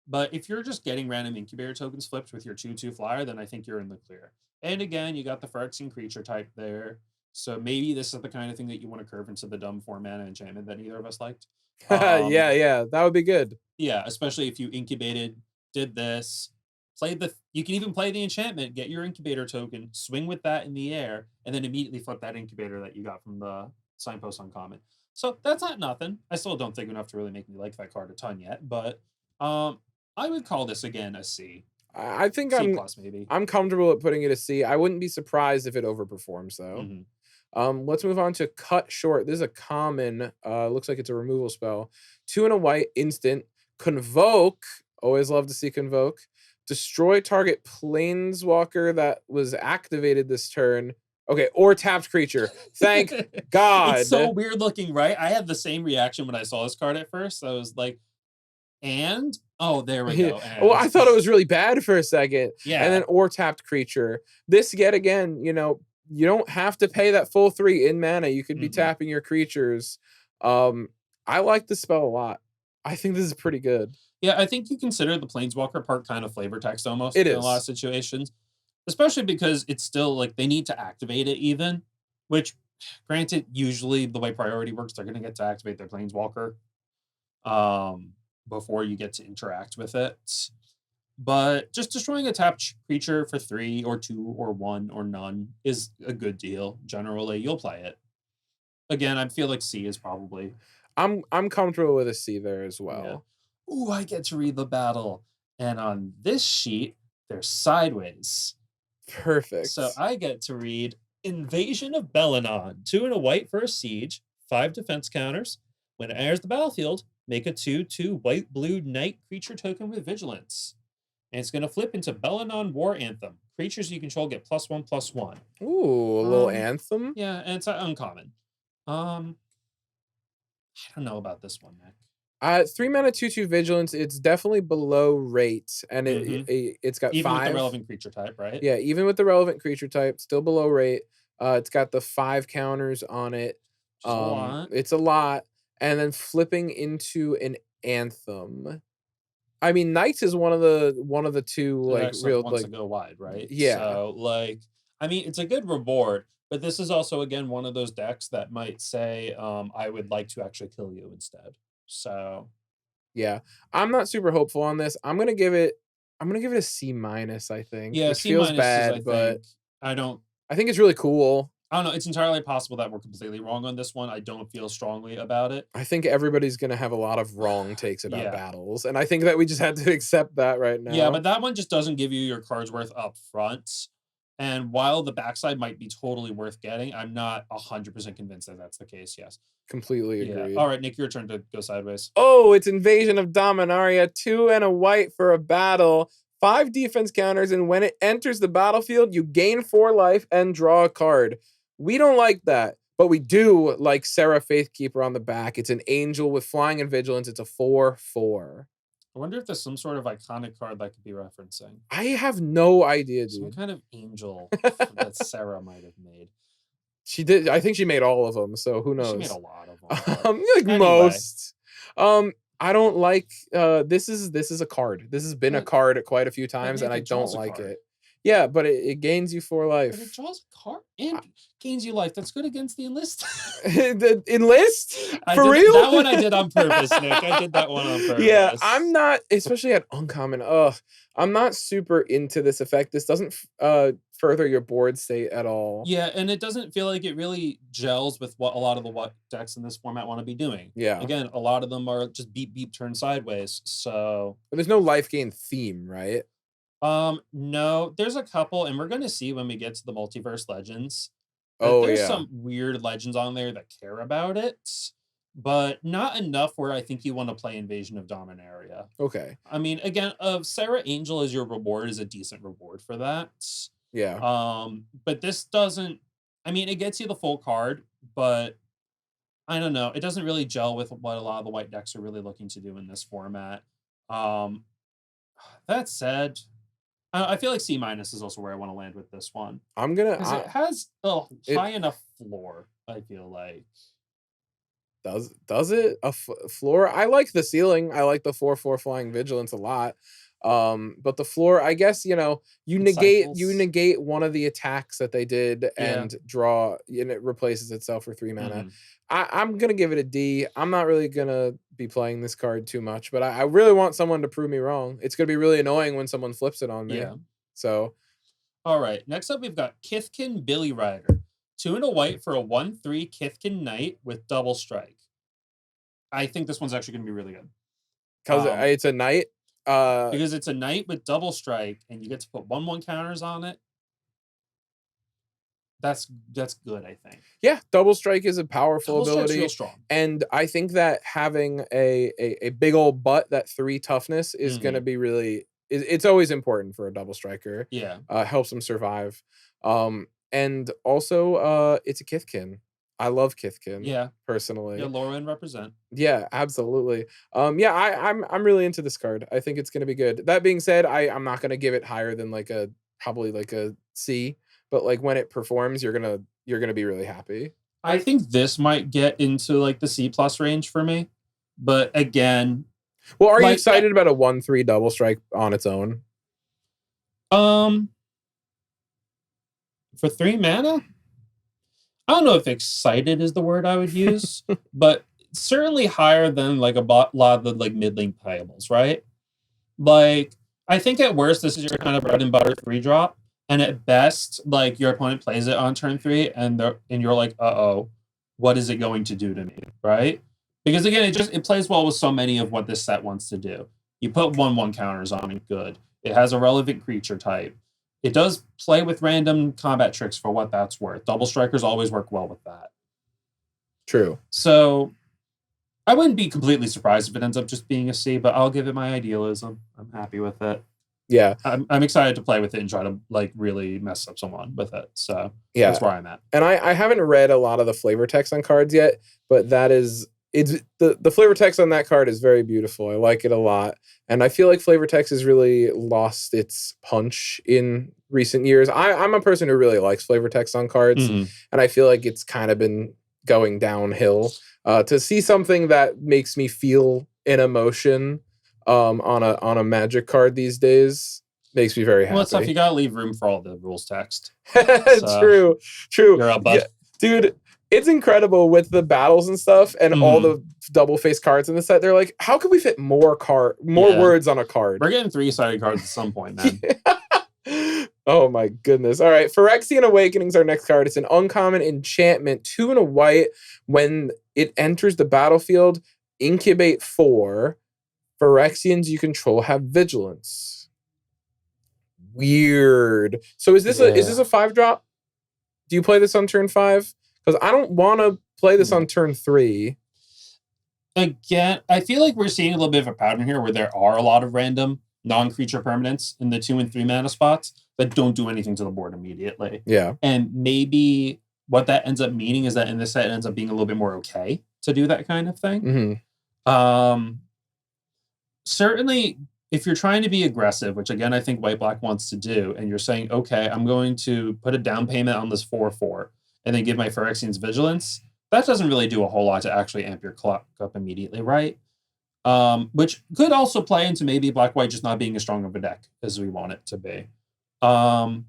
But if you're just getting random incubator tokens flipped with your 2/2 flyer, then I think you're in the clear. And again, you got the Phyrexian creature type there. So maybe this is the kind of thing that you want to curve into the dumb 4 mana enchantment that neither of us liked. Yeah, Um, yeah, that would be good. yeah, especially if you incubated, did this, played the you can even play the enchantment, get your incubator token, swing with that in the air, and then immediately flip that incubator that you got from the signpost uncommon. So that's not nothing. I still don't think enough to really make me like that card a ton yet, but um I would call this again a C. I think C I'm plus maybe. I'm comfortable at putting it a C. I wouldn't be surprised if it overperforms though. Hmm. Let's move on to Cut Short. This is a common. Looks like it's a removal spell. 2 and a white, instant. Convoke. Always love to see Convoke. Destroy target planeswalker that was activated this turn. Okay, or tapped creature. Thank It's so God. weird looking, right? I had the same reaction when I saw this card at first. I was like, and oh, there we go. Well, And I thought it was really bad for a second. And then yeah. or tapped creature. This yet again, you don't have to pay that full 3 in mana. You could be Hmm. tapping your creatures. Um, I like this spell a lot. I think this is pretty good. Yeah, I think you consider the Planeswalker part kind of flavor text almost It in a lot of is. situations, especially because it's still like they need to activate it even, which granted, usually the way priority works, they're going to get to activate their Planeswalker um, before you get to interact with it. But just destroying a tapped creature for 3 or 2 or 1 or none is a good deal. Generally, you'll play it. Again, I feel like C is probably, I'm comfortable with a C there as yeah. well. Ooh, I get to read the battle. And on this sheet, they're sideways. So Perfect. I get to read Invasion of Belanon, 2 and a white for a siege, 5 defense counters. When it enters the battlefield, make a 2/2 white blue knight creature token with vigilance. And it's going to flip into Belanon War Anthem. Creatures you control get +1/+1. Ooh, a little Um, anthem. yeah, and it's uncommon. Um, I don't know about this one, Nick. 3 mana 2/2 vigilance. It's definitely below rate, and Hmm. it's got Even with the 5. relevant creature type, right? Yeah, even with the relevant creature type, still below rate. It's got the 5 counters on it. Which is a lot. It's a lot. And then flipping into an anthem. I mean, Knights is one of the two The like decks that real wants to like go wide, right? yeah. So, like, I mean, it's a good reward, but this is also again one of those decks that might say, "I would like to actually kill you instead." So, Yeah. I'm not super hopeful on this. I'm gonna give it a C minus, I think, yeah, which C feels minus is, I bad, but think, I don't, I think it's really cool. I don't know. It's entirely possible that we're completely wrong on this one. I don't feel strongly about it. I think everybody's gonna have a lot of wrong takes about Yeah, battles, and I think that we just had to accept that right yeah, now. but that one just doesn't give you your cards worth up front. And while the backside might be totally worth getting, I'm not 100% convinced that that's the case. Yes. Completely Yeah. agreed. All right, Nick, your turn to go sideways. Oh, it's Invasion of Dominaria, 2 and a white for a battle, 5 defense counters, and when it enters the battlefield, you gain 4 life and draw a card. We don't like that, but we do like Sarah Faithkeeper on the back. It's an angel with flying and vigilance. It's a 4/4. I wonder if there's some sort of iconic card that could be referencing. I have no idea, Some dude. kind of angel that Sarah might have made. She did. I think she made all of them, so who She made a knows? lot of them, but Like anyway, most. I don't like. This is a card. This has been a yeah, card quite a few yeah, times, and Nick, I it don't draws a like card. it. Yeah, but it gains you 4 life. But it draws a card and gains you life. That's good against the enlist. The enlist? For real? That one I did on purpose, Nick. I did that one on purpose. Yeah, I'm not, especially at uncommon. I'm not super into this effect. This doesn't further your board state at all. Yeah, and it doesn't feel like it really gels with what a lot of the decks in this format want to be doing. Yeah. Again, a lot of them are just beep beep turn sideways. So but there's no life gain theme, right? No, there's a couple, and we're gonna see when we get to the multiverse legends. There's some weird legends on there that care about it, but not enough where I think you want to play Invasion of Dominaria. Okay. I mean, again, Sarah Angel as your reward is a decent reward for that. Yeah. But this doesn't. I mean, it gets you the full card, but I don't know. It doesn't really gel with what a lot of the white decks are really looking to do in this format. That said, I feel like C- is also where I want to land with this one. I'm gonna. It has a high enough floor. I feel like. Does it a floor? I like the ceiling. I like the 4/4 flying vigilance a lot. But the floor, I guess you negate one of the attacks that they did and draw, and it replaces itself for 3 mana. I'm gonna give it a D. I'm not really gonna be playing this card too much, but I really want someone to prove me wrong. It's gonna be really annoying when someone flips it on me. Yeah. So, all right. Next up, we've got Kithkin Billy Rider. 2 and a white for a 1/3 Kithkin Knight with double strike. I think this one's actually gonna be really good because it's a knight. Because it's a knight with double strike, and you get to put 1/1 counters on it. That's good, I think. Yeah, double strike is a powerful ability. Real strong. And I think that having a big old butt, that 3 toughness is gonna be really it's always important for a double striker. Yeah. Helps them survive. And also it's a Kithkin. I love Kithkin. Yeah. Personally. Yeah, Lauren represent. Yeah, absolutely. Yeah, I'm really into this card. I think it's gonna be good. That being said, I'm not gonna give it higher than probably like a C. But like when it performs, you're gonna be really happy. I think this might get into like the C+ range for me, but again, well, are you excited about a 1/3 double strike on its own? For 3 mana, I don't know if excited is the word I would use, but certainly higher than like a lot of the like mid-lane playables, right? Like I think at worst this is your kind of bread and butter 3-drop. And at best, like your opponent plays it on turn 3, and you're like, uh-oh, what is it going to do to me, right? Because again, it plays well with so many of what this set wants to do. You put 1/1 counters on it, good. It has a relevant creature type. It does play with random combat tricks for what that's worth. Double strikers always work well with that. True. So I wouldn't be completely surprised if it ends up just being a C, but I'll give it my idealism. I'm happy with it. Yeah, I'm excited to play with it and try to like really mess up someone with it. So yeah, that's where I'm at. And I haven't read a lot of the flavor text on cards yet, but it's the flavor text on that card is very beautiful. I like it a lot, and I feel like flavor text has really lost its punch in recent years. I'm a person who really likes flavor text on cards, and I feel like it's kind of been going downhill. To see something that makes me feel an emotion on a Magic card these days makes me very happy. Well, it's tough. You gotta leave room for all the rules text. True. You're up, bud. Yeah, dude, it's incredible with the battles and stuff and all the double face cards in the set. They're like, how can we fit more words on a card? We're getting 3-sided cards at some point, man. Oh my goodness. All right. Phyrexian Awakening's our next card. It's an uncommon enchantment, 2 and a white. When it enters the battlefield, incubate 4. Phyrexians you control have vigilance. Weird. So is this a 5-drop? Do you play this on turn 5? Because I don't want to play this on turn 3. Again, I feel like we're seeing a little bit of a pattern here where there are a lot of random non-creature permanents in the 2 and 3 mana spots that don't do anything to the board immediately. Yeah. And maybe what that ends up meaning is that in this set it ends up being a little bit more okay to do that kind of thing. Certainly, if you're trying to be aggressive, which again I think White-Black wants to do, and you're saying, okay, I'm going to put a down payment on this 4/4 and then give my Phyrexians vigilance, that doesn't really do a whole lot to actually amp your clock up immediately, right? Which could also play into maybe Black-White just not being as strong of a deck as we want it to be. Um,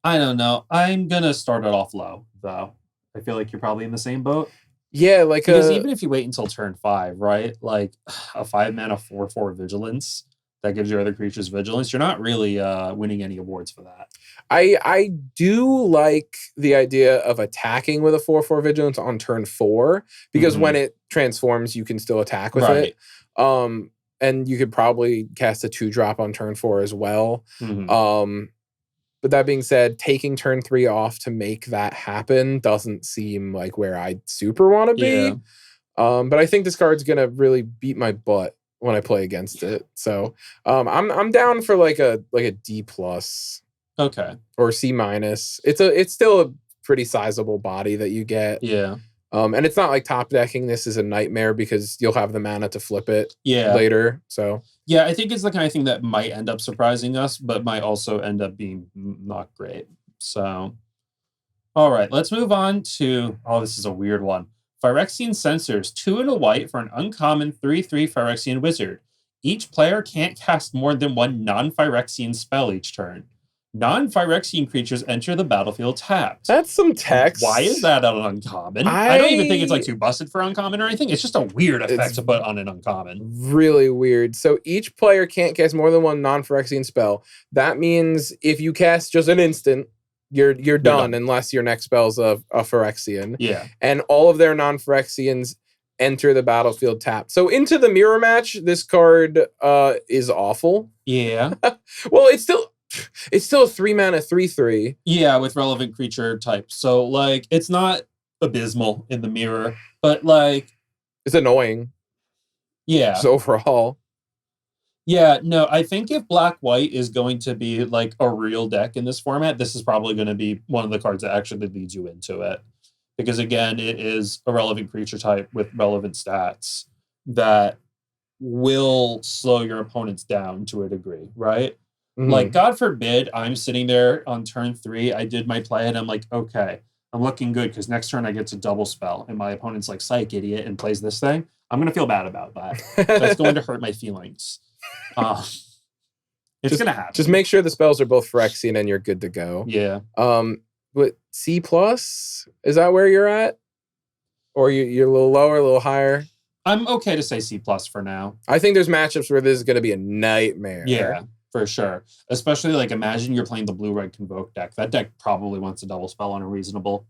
I don't know. I'm gonna start it off low, though. I feel like you're probably in the same boat. Yeah, like because even if you wait until turn 5, right? Like a 5-mana 4/4 vigilance that gives your other creatures vigilance, you're not really winning any awards for that. I do like the idea of attacking with a 4/4 vigilance on turn 4 because when it transforms, you can still attack with it. And you could probably cast a 2-drop on turn 4 as well. But that being said, taking turn 3 off to make that happen doesn't seem like where I super want to be. But I think this card's gonna really beat my butt when I play against it. So I'm down for like a D plus. Okay. Or C minus. It's still a pretty sizable body that you get. Yeah. And it's not like top decking this is a nightmare because you'll have the mana to flip it later. So yeah, I think it's the kind of thing that might end up surprising us, but might also end up being not great. So all right, let's move on to this is a weird one. Phyrexian Censors, 2 and a white for an uncommon 3/3 Phyrexian wizard. Each player can't cast more than one non-Phyrexian spell each turn. Non-Phyrexian creatures enter the battlefield tapped. That's some text. Why is that an uncommon? I don't even think it's like too busted for uncommon or anything. It's just a weird effect to put on an uncommon. Really weird. So each player can't cast more than one non-Phyrexian spell. That means if you cast just an instant, you're done unless your next spell's a Phyrexian. Yeah. And all of their non-Phyrexians enter the battlefield tapped. So into the mirror match, this card is awful. Yeah. Well, it's still a 3-mana 3/3. Yeah, with relevant creature types. So like it's not abysmal in the mirror, but like it's annoying. Yeah. Just overall. Yeah, no, I think if black-white is going to be like a real deck in this format, this is probably going to be one of the cards that actually leads you into it. Because again, it is a relevant creature type with relevant stats that will slow your opponents down to a degree, right? Like, God forbid, I'm sitting there on turn 3, I did my play, and I'm like, okay, I'm looking good because next turn I get to double spell, and my opponent's like, psych, idiot, and plays this thing. I'm going to feel bad about that. That's going to hurt my feelings. It's going to happen. Just make sure the spells are both Phyrexian and you're good to go. Yeah. But C+, is that where you're at? Or you're a little lower, a little higher? I'm okay to say C+ for now. I think there's matchups where this is going to be a nightmare. Yeah. For sure. Especially, like, imagine you're playing the blue-red Convoke deck. That deck probably wants a double spell on a reasonable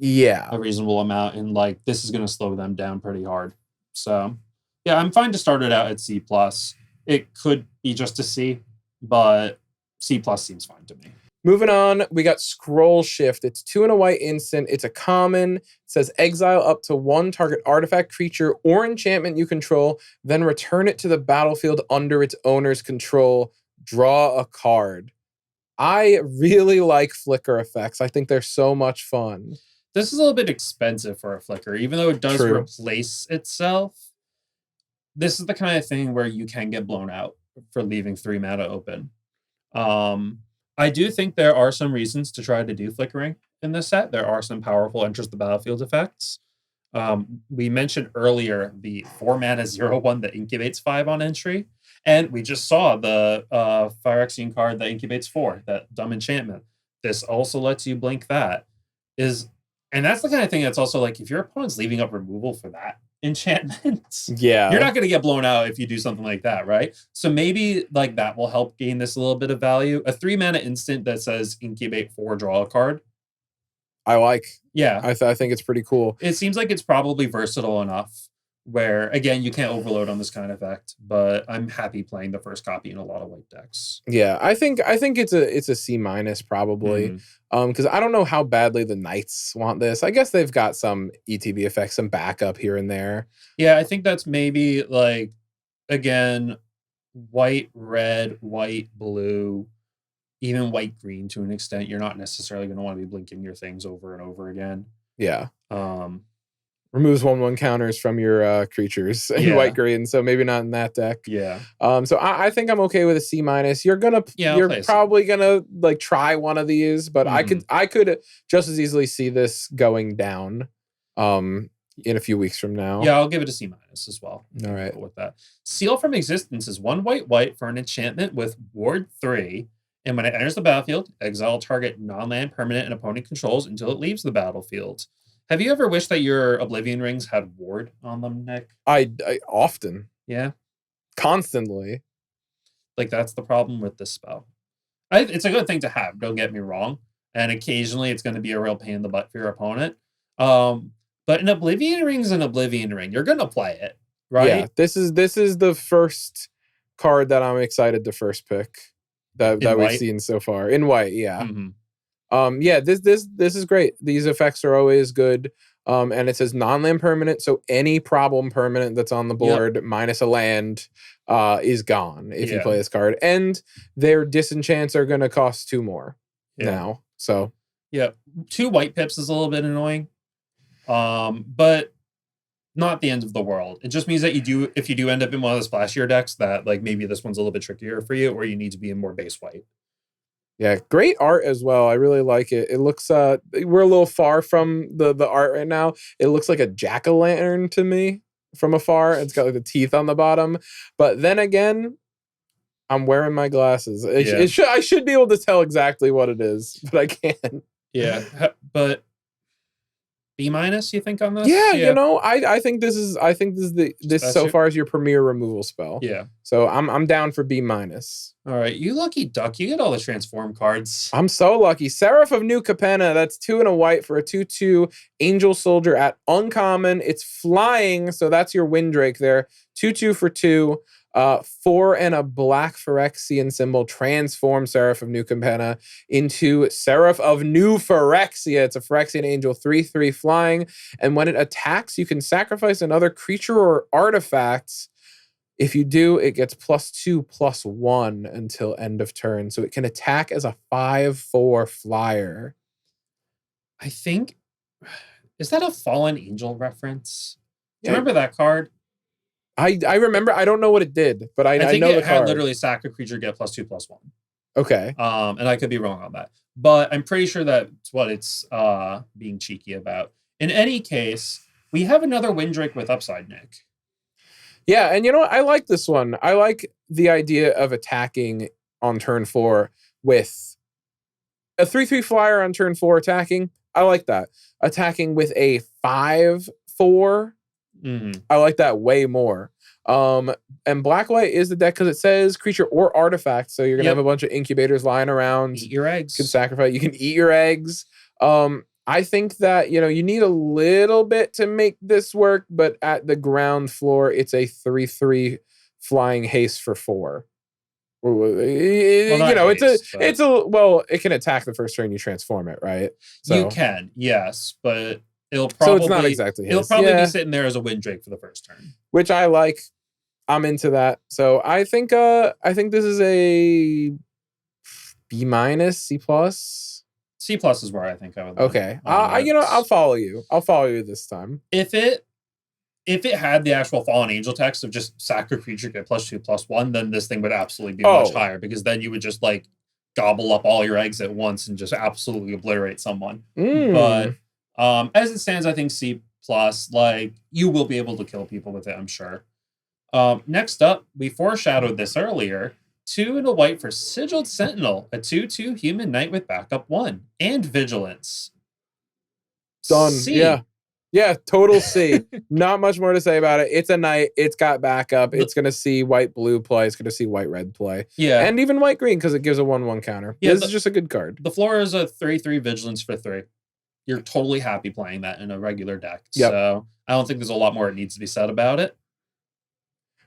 amount, and, like, this is going to slow them down pretty hard. So, yeah, I'm fine to start it out at C+. It could be just a C, but C+ seems fine to me. Moving on, we got Scroll Shift. It's 2 and a white instant. It's a common. It says exile up to 1 target artifact, creature, or enchantment you control, then return it to the battlefield under its owner's control. Draw a card. I really like flicker effects. I think they're so much fun. This is a little bit expensive for a flicker, even though it does replace itself. This is the kind of thing where you can get blown out for leaving 3 mana open. I do think there are some reasons to try to do flickering in this set. There are some powerful enters the battlefield effects. We mentioned earlier the 4-mana 0/1 that incubates 5 on entry. And we just saw the Phyrexian card that incubates 4, that dumb enchantment. This also lets you blink that. And that's the kind of thing that's also like, if your opponent's leaving up removal for that enchantment, you're not going to get blown out if you do something like that, right? So maybe like that will help gain this a little bit of value. A 3-mana instant that says incubate 4, draw a card. I like. Yeah. I think it's pretty cool. It seems like it's probably versatile enough where, again, you can't overload on this kind of effect, but I'm happy playing the first copy in a lot of white decks. Yeah, I think it's a C- probably. Because I don't know how badly the Knights want this. I guess they've got some ETB effects, some backup here and there. Yeah, I think that's maybe like, again, white, red, white, blue, even white, green to an extent. You're not necessarily going to want to be blinking your things over and over again. Yeah. Removes 1/1 counters from your creatures in white green, so maybe not in that deck. Yeah. So I think I'm okay with a C-. You're probably gonna like try one of these, but I could just as easily see this going down. in a few weeks from now. Yeah, I'll give it a C- as well. All right. With that. Seal from Existence is 1 white for an enchantment with Ward 3. And when it enters the battlefield, exile target non-land permanent and opponent controls until it leaves the battlefield. Have you ever wished that your Oblivion Rings had Ward on them, Nick? I often. Yeah. Constantly. Like, that's the problem with this spell. It's a good thing to have, don't get me wrong. And occasionally it's going to be a real pain in the butt for your opponent. But an Oblivion Ring is an Oblivion Ring. You're going to play it, right? Yeah, this is the first card that I'm excited to first pick that we've seen so far. In white, yeah. Mm-hmm. Yeah, this is great. These effects are always good. And it says non-land permanent, so any problem permanent that's on the board minus a land is gone if you play this card. And their disenchants are going to cost 2 more now. So yeah, 2 white pips is a little bit annoying, but not the end of the world. It just means that if you do end up in one of the splashier decks, that like maybe this one's a little bit trickier for you, or you need to be in more base white. Yeah, great art as well. I really like it. It looks we're a little far from the art right now. It looks like a jack-o'-lantern to me from afar. It's got like the teeth on the bottom. But then again, I'm wearing my glasses. I should be able to tell exactly what it is, but I can't. Yeah, but B-, you think, on this? Yeah, you know, I think this is so far is your premier removal spell. Yeah. So I'm down for B-. All right, you lucky duck. You get all the transform cards. I'm so lucky. Seraph of New Capenna. That's 2 and a white for a 2/2 Angel Soldier at uncommon. It's flying, so that's your Windrake there. 2/2 for 2. 4 and a black Phyrexian symbol. Transform Seraph of New Capenna into Seraph of New Phyrexia. It's a Phyrexian angel, 3/3 flying. And when it attacks, you can sacrifice another creature or artifacts. If you do, it gets +2/+1 until end of turn. So it can attack as a 5/4 flyer. I think, is that a Fallen Angel reference? Do you remember that card? I remember. I don't know what it did, but I think know it the card. had literally sack a creature, get +2/+1. Okay. And I could be wrong on that, but I'm pretty sure that's what it's being cheeky about. In any case, we have another Windrake with upside, Nick. Yeah, and you know what? I like this one. I like the idea of attacking on turn 4 with a 3/3 flyer on turn 4 attacking. I like that. Attacking with a 5/4. I like that way more. And black-white is the deck because it says creature or artifact, so you're gonna have a bunch of incubators lying around. Eat your eggs. You can sacrifice. You can eat your eggs. I think that you need a little bit to make this work, but at the ground floor, it's a 3/3 flying haste for 4. It can attack the first turn you transform it, right? So you can, yes, but it'll probably it's not exactly haste. It'll probably be sitting there as a Windrake for the first turn, which I like. I'm into that. So I think this is a B-, C+. C+ is where I think I would. Okay. I'll follow you. I'll follow you this time. If it had the actual Fallen Angel text of just sack a creature, get +2/+1, then this thing would absolutely be much higher, because then you would just like gobble up all your eggs at once and just absolutely obliterate someone. But as it stands, I think C+, like, you will be able to kill people with it, I'm sure. Next up, we foreshadowed this earlier. 2 and a white for Sigiled Sentinel, a 2/2 human knight with backup 1 and vigilance. Done. C. Yeah, total C. Not much more to say about it. It's a knight. It's got backup. It's going to see white-blue play. It's going to see white-red play. Yeah. And even white-green, because it gives a 1/1 counter. Yeah, this is just a good card. The floor is a 3/3 vigilance for 3. You're totally happy playing that in a regular deck. Yep. So I don't think there's a lot more that needs to be said about it.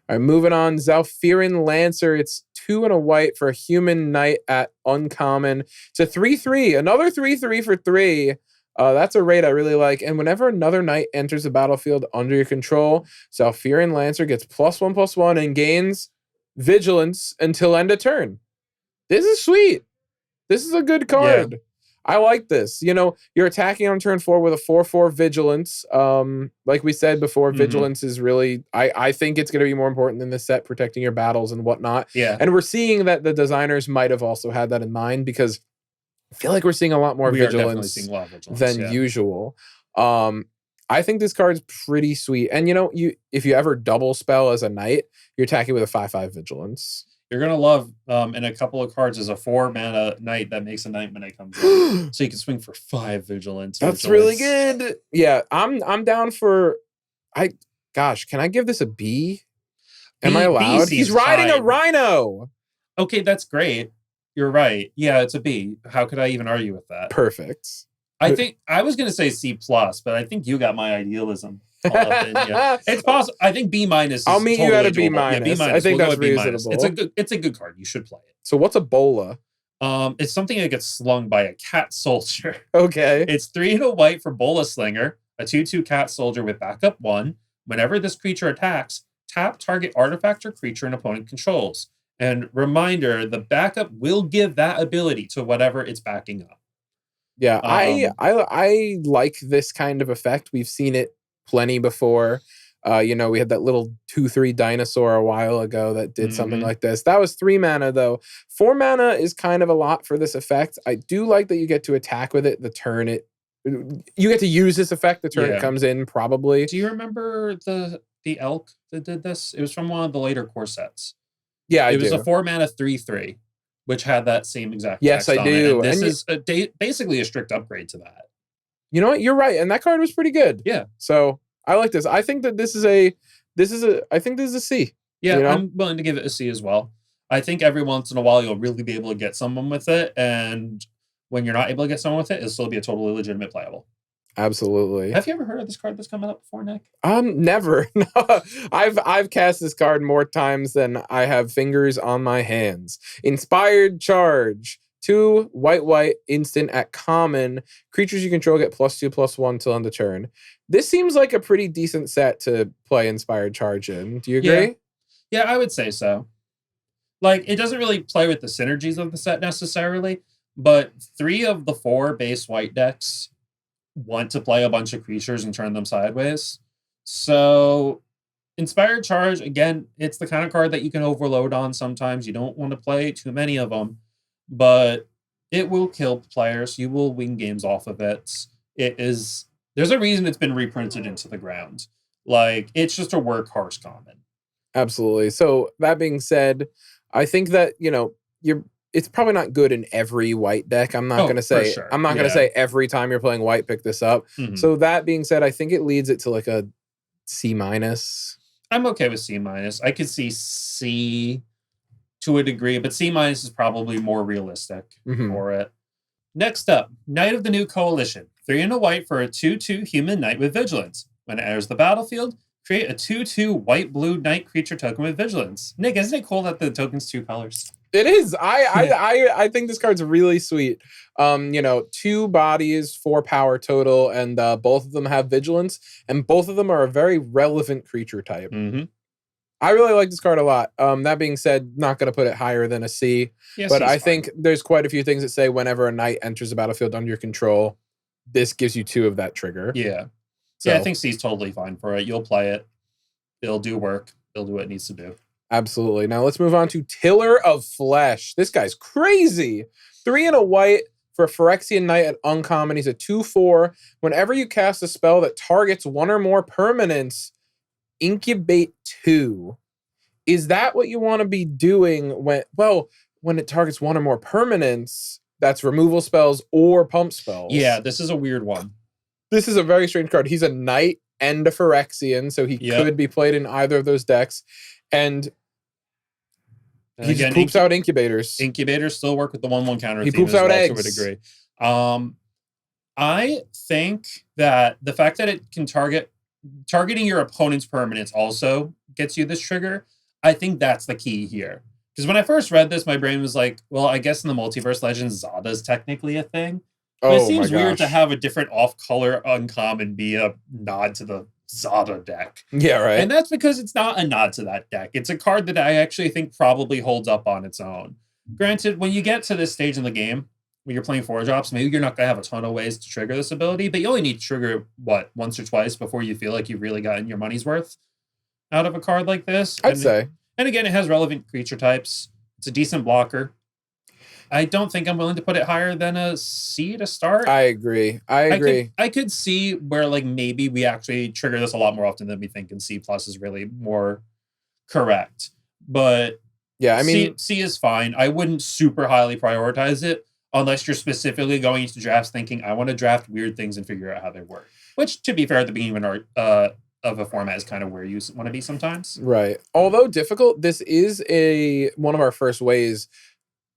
All right, moving on. Zalfirin Lancer. It's 2 and a white for a human knight at uncommon. It's a 3/3. Another 3/3 for 3. That's a raid I really like. And whenever another knight enters the battlefield under your control, Zalfirin Lancer gets +1/+1 and gains vigilance until end of turn. This is sweet. This is a good card. Yeah. I like this. You're attacking on turn 4 with a 4/4 vigilance. Like we said before, vigilance is really, I think it's going to be more important than the set, protecting your battles and whatnot. Yeah. And we're seeing that the designers might have also had that in mind, because I feel like we're seeing a lot more vigilance seeing a lot of vigilance than usual. I think this card's pretty sweet. And if you ever double spell as a knight, you're attacking with a 5/5 vigilance. You're gonna love in a couple of cards is a 4-mana knight that makes a knight when it comes in. So you can swing for 5 vigilance. That's really good. Yeah, I'm down for can I give this a B? Am I allowed? He's riding a rhino. Okay, that's great. You're right. Yeah, it's a B. How could I even argue with that? Perfect. I think I was gonna say C+, but I think you got my idealism. It's possible. I think B-. I'll meet you at a B-. Yeah, B-. I think that's reasonable. It's a good card. You should play it. So what's a bola? It's something that gets slung by a cat soldier. Okay. It's 3 and a white for Bola Slinger, a 2/2 cat soldier with backup 1. Whenever this creature attacks, tap target artifact or creature an opponent controls. And reminder, the backup will give that ability to whatever it's backing up. Yeah, I like this kind of effect. We've seen it plenty before. We had that little 2/3 dinosaur a while ago that did something like this. That was 3 mana though. 4 mana is kind of a lot for this effect. I do like that you get to attack with it the turn you get to use this effect the turn it comes in, probably. Do you remember the elk that did this? It was from one of the later core sets. Yeah, it was a 4 mana 3/3, which had that same exact. Yes, I do. And this is basically a strict upgrade to that. You know what? You're right, and that card was pretty good. Yeah. So I like this. I think that this is a C. Yeah, I'm willing to give it a C as well. I think every once in a while you'll really be able to get someone with it, and when you're not able to get someone with it, it'll still be a totally legitimate playable. Absolutely. Have you ever heard of this card that's coming up before, Nick? Never. No. I've cast this card more times than I have fingers on my hands. Inspired Charge. 2 white instant at common. Creatures you control get +2/+1 till end of turn. This seems like a pretty decent set to play Inspired Charge in. Do you agree? Yeah, I would say so. Like, it doesn't really play with the synergies of the set necessarily, but 3 of the 4 base white decks want to play a bunch of creatures and turn them sideways. So Inspired Charge, again, it's the kind of card that you can overload on sometimes. You don't want to play too many of them, but it will kill players. You will win games off of it. There's a reason it's been reprinted into the ground. Like, it's just a workhorse common. Absolutely. So that being said, I think that, it's probably not good in every white deck. I'm not going to say, sure. I'm not going to say every time you're playing white, pick this up. Mm-hmm. So that being said, I think it leads it to like a C-. I'm okay with C-. I could see C to a degree, but C- is probably more realistic for it. Next up, Knight of the New Coalition. 3 and a white for a 2/2 human knight with vigilance. When it enters the battlefield, create a 2/2 white-blue knight creature token with vigilance. Nick, isn't it cool that the token's 2 colors? It is. I think this card's really sweet. 2 bodies, 4 power total, and both of them have vigilance, and both of them are a very relevant creature type. Mm-hmm. I really like this card a lot. That being said, not going to put it higher than a C, but I think there's quite a few things that say whenever a knight enters the battlefield under your control, this gives you 2 of that trigger. Yeah. So. Yeah, I think C's totally fine for it. You'll play it. It'll do work. It'll do what it needs to do. Absolutely. Now let's move on to Tiller of Flesh. This guy's crazy. 3 and a white for a Phyrexian Knight at uncommon. He's a 2/4. Whenever you cast a spell that targets 1 or more permanents, incubate 2. Is that what you want to be doing when it targets 1 or more permanents? That's removal spells or pump spells. Yeah, this is a weird one. This is a very strange card. He's a knight and a Phyrexian, so he could be played in either of those decks. And he just poops out incubators. Incubators still work with the 1/1 counter. He poops out eggs. To a degree. I think that the fact that it can targeting your opponent's permanents also gets you this trigger. I think that's the key here. Because when I first read this, my brain was like, well, I guess in the Multiverse Legends, Zada's technically a thing. But it seems weird to have a different off-color uncommon be a nod to the Zada deck. Yeah, right. And that's because it's not a nod to that deck. It's a card that I actually think probably holds up on its own. Granted, when you get to this stage in the game, when you're playing 4-drops, maybe you're not going to have a ton of ways to trigger this ability, but you only need to trigger, once or twice before you feel like you've really gotten your money's worth out of a card like this. I'd say. And again, it has relevant creature types. It's a decent blocker. I don't think I'm willing to put it higher than a C to start. I agree. I agree. I could see where like maybe we actually trigger this a lot more often than we think, and C plus is really more correct. But yeah, I mean, C is fine. I wouldn't super highly prioritize it unless you're specifically going into drafts thinking I want to draft weird things and figure out how they work. Which, to be fair, at the beginning of a format is kind of where you want to be sometimes. Right. Although difficult, this is one of our first ways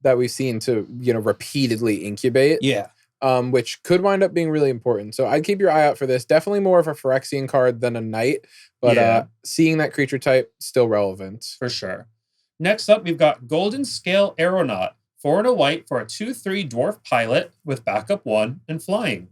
that we've seen to, repeatedly incubate. Yeah. Which could wind up being really important. So I'd keep your eye out for this. Definitely more of a Phyrexian card than a Knight, but seeing that creature type, still relevant. For sure. Next up, we've got Golden Scale Aeronaut. 4 and a white for a 2/3 dwarf pilot with backup 1 and flying.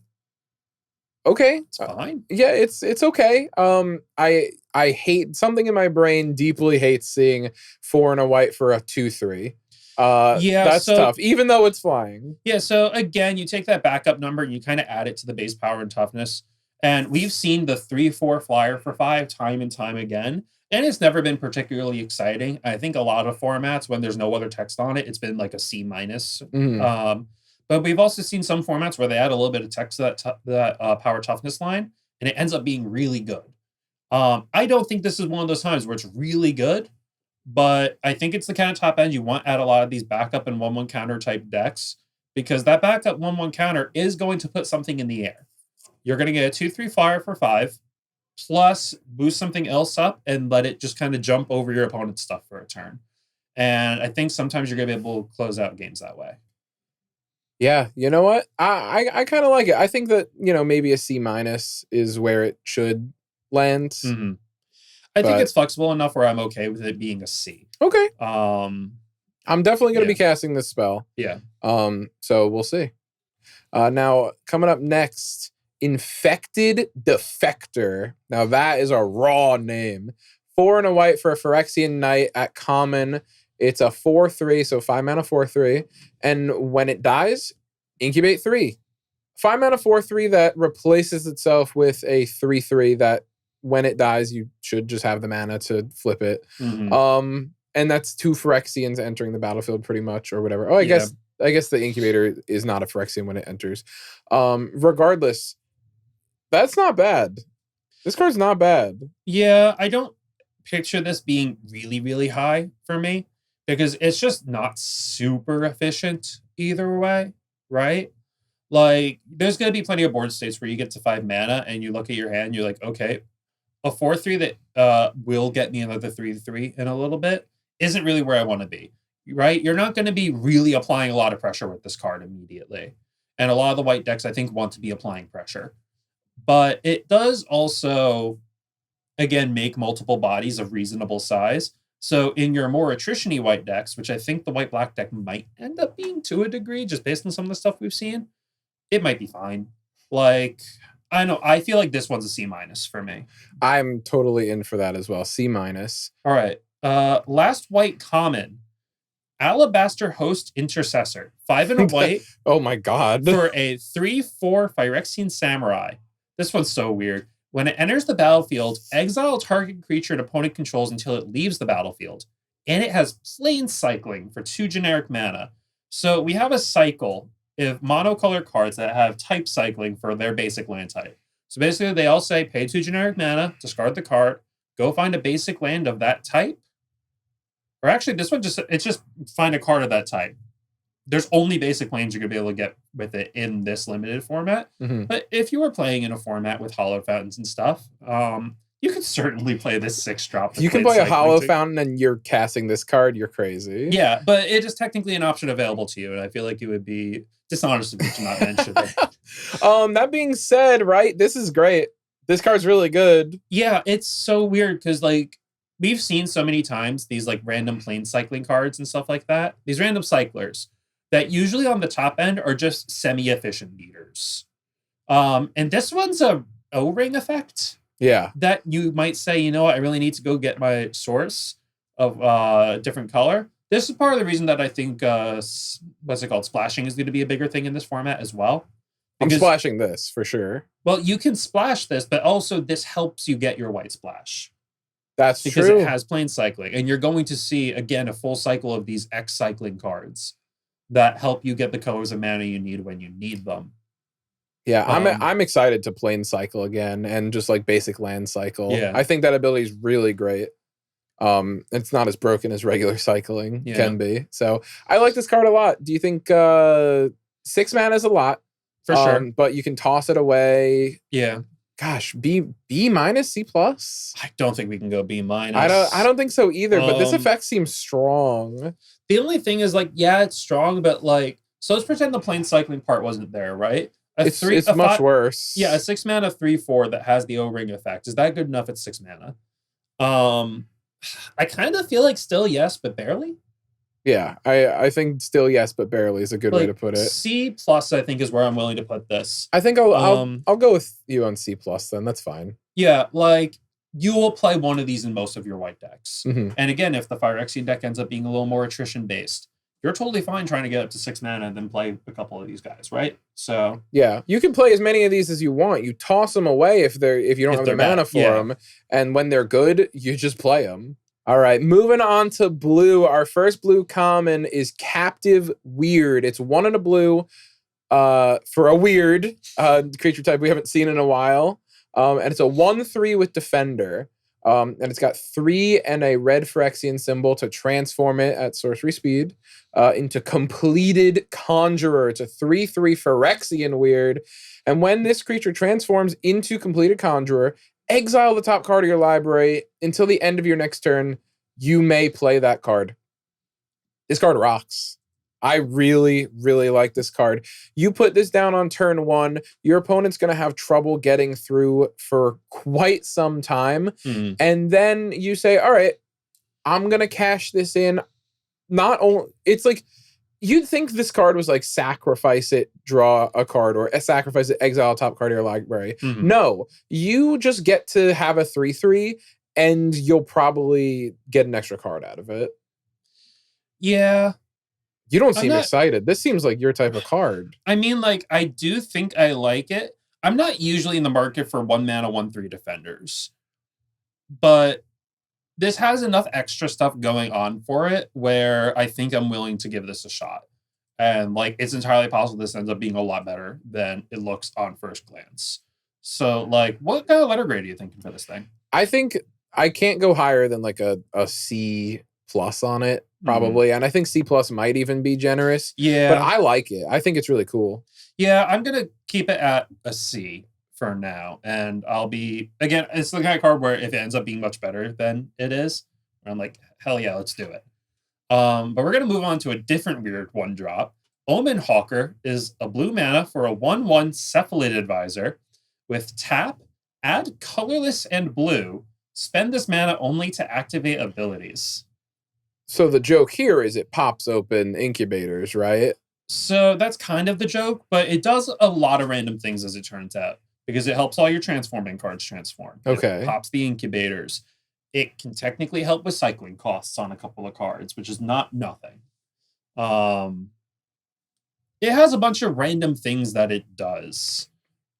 Okay. It's fine. Yeah, it's okay. I hate something in my brain deeply hates seeing 4 and a white for a 2/3. That's tough, even though it's flying. Yeah, so again, you take that backup number and you kind of add it to the base power and toughness. And we've seen the 3/4 flyer for 5 time and time again. And it's never been particularly exciting. I think a lot of formats, when there's no other text on it, it's been like a C-. Mm-hmm. But we've also seen some formats where they add a little bit of text to that power toughness line, and it ends up being really good. I don't think this is one of those times where it's really good, but I think it's the kind of top end you want at a lot of these backup and 1/1 counter type decks, because that backup 1/1 counter is going to put something in the air. You're going to get a 2/3 flyer for 5, plus boost something else up and let it just kind of jump over your opponent's stuff for a turn. And I think sometimes you're going to be able to close out games that way. Yeah, you know what? I kind of like it. I think that, maybe a C- is where it should land. Mm-hmm. I think it's flexible enough where I'm okay with it being a C. Okay. I'm definitely going to be casting this spell. Yeah. So we'll see. Now, coming up next, Infected Defector. Now, that is a raw name. 4 and a white for a Phyrexian Knight at common. It's a 4/3, so 5 mana 4/3. And when it dies, incubate 3. 5 mana 4/3 that replaces itself with a 3/3 that when it dies, you should just have the mana to flip it. Mm-hmm. And that's 2 Phyrexians entering the battlefield pretty much, or whatever. Oh, I guess the incubator is not a Phyrexian when it enters. Regardless, that's not bad. This card's not bad. Yeah, I don't picture this being really, really high for me, because it's just not super efficient either way, right? Like, there's going to be plenty of board states where you get to 5 mana and you look at your hand and you're like, okay, a 4/3 that will get me another 3/3 in a little bit isn't really where I want to be, right? You're not going to be really applying a lot of pressure with this card immediately. And a lot of the white decks, I think, want to be applying pressure. But it does also, again, make multiple bodies of reasonable size. So in your more attrition-y white decks, which I think the white-black deck might end up being to a degree, just based on some of the stuff we've seen, it might be fine. Like, I know, I feel like this one's a C- for me. I'm totally in for that as well. C-. All right. Last white common. Alabaster Host Intercessor. 5 and a white. Oh my god. For a 3/4 Phyrexian Samurai. This one's so weird. When it enters the battlefield, exile target creature an opponent controls until it leaves the battlefield. And it has plain cycling for 2 generic mana. So we have a cycle of monocolor cards that have type cycling for their basic land type. So basically, they all say pay 2 generic mana, discard the card, go find a basic land of that type. Or actually, this one it's just find a card of that type. There's only basic lands you're going to be able to get with it in this limited format. Mm-hmm. But if you were playing in a format with hollow fountains and stuff, you could certainly play this 6-drop. If you can play a hollow fountain and you're casting this card, you're crazy. Yeah, but it is technically an option available to you, and I feel like it would be dishonest of me to not mention it. That being said, right, this is great. This card's really good. Yeah, it's so weird because, like, we've seen so many times these, like, random plane cycling cards and stuff like that. These random cyclers that usually on the top end are just semi-efficient beaters. And this one's a O-ring effect. Yeah. That you might say, you know what, I really need to go get my source of a different color. This is part of the reason that I think, what's it called? Splashing is going to be a bigger thing in this format as well. Because, I'm splashing this for sure. Well, you can splash this, but also this helps you get your white splash. That's because true. It has plane cycling. And you're going to see, again, a full cycle of these X cycling cards. that help you get the colors of mana you need when you need them. Yeah, I'm excited to plane cycle again and just like basic land cycle. Yeah. I think that ability is really great. It's not as broken as regular cycling can be. So I like this card a lot. Do you think 6 mana is a lot? For sure. But you can toss it away. Yeah. Gosh, B minus, C plus? I don't think we can go B minus. I don't think so either, but this effect seems strong. The only thing is like, yeah, it's strong, but like, so let's pretend the plane cycling part wasn't there, right? It's much worse. Yeah, a 6 mana 3/4 that has the O-ring effect. Is that good enough at 6 mana? I kind of feel like still yes, but barely. Yeah, I think still yes, but barely is a good way to put it. C plus, I think, is where I'm willing to put this. I think I'll go with you on C plus then. That's fine. Yeah, like you will play one of these in most of your white decks. Mm-hmm. And again, if the Phyrexian deck ends up being a little more attrition based, you're totally fine trying to get up to 6 mana and then play a couple of these guys, right? So yeah, you can play as many of these as you want. You toss them away if you don't have the mana for them, and when they're good, you just play them. All right, moving on to blue. Our first blue common is Captive Weird. It's 1 and a blue for a weird creature type we haven't seen in a while. And it's a 1/3 with Defender. And it's got 3 and a red Phyrexian symbol to transform it at sorcery speed into Completed Conjurer. It's a 3/3 Phyrexian weird. And when this creature transforms into Completed Conjurer, exile the top card of your library until the end of your next turn. You may play that card. This card rocks. I really, really like this card. You put this down on turn 1, your opponent's going to have trouble getting through for quite some time. Mm. And then you say, all right, I'm going to cash this in. Not only, it's like, you'd think this card was like sacrifice it, draw a card, or sacrifice it, exile top card of your library. Mm-hmm. No, you just get to have a 3/3 and you'll probably get an extra card out of it. Yeah. You don't seem excited. This seems like your type of card. I mean, like, I do think I like it. I'm not usually in the market for 1 mana 1/3 defenders. But this has enough extra stuff going on for it where I think I'm willing to give this a shot. And like, it's entirely possible this ends up being a lot better than it looks on first glance. So like, what kind of letter grade are you thinking for this thing? I think I can't go higher than like a C plus on it, probably. And I think C plus might even be generous. Yeah. But I like it. I think it's really cool. Yeah, I'm going to keep it at a C for now. And I'll be, again, it's the kind of card where if it ends up being much better than it is, I'm like, hell yeah, let's do it. But we're going to move on to a different weird 1-drop. Omen Hawker is a blue mana for a 1/1 Cephalid Advisor with tap, add colorless and blue, spend this mana only to activate abilities. So the joke here is it pops open incubators, right? So that's kind of the joke, but it does a lot of random things as it turns out, because it helps all your transforming cards transform. Okay. It pops the incubators. It can technically help with cycling costs on a couple of cards, which is not nothing. It has a bunch of random things that it does.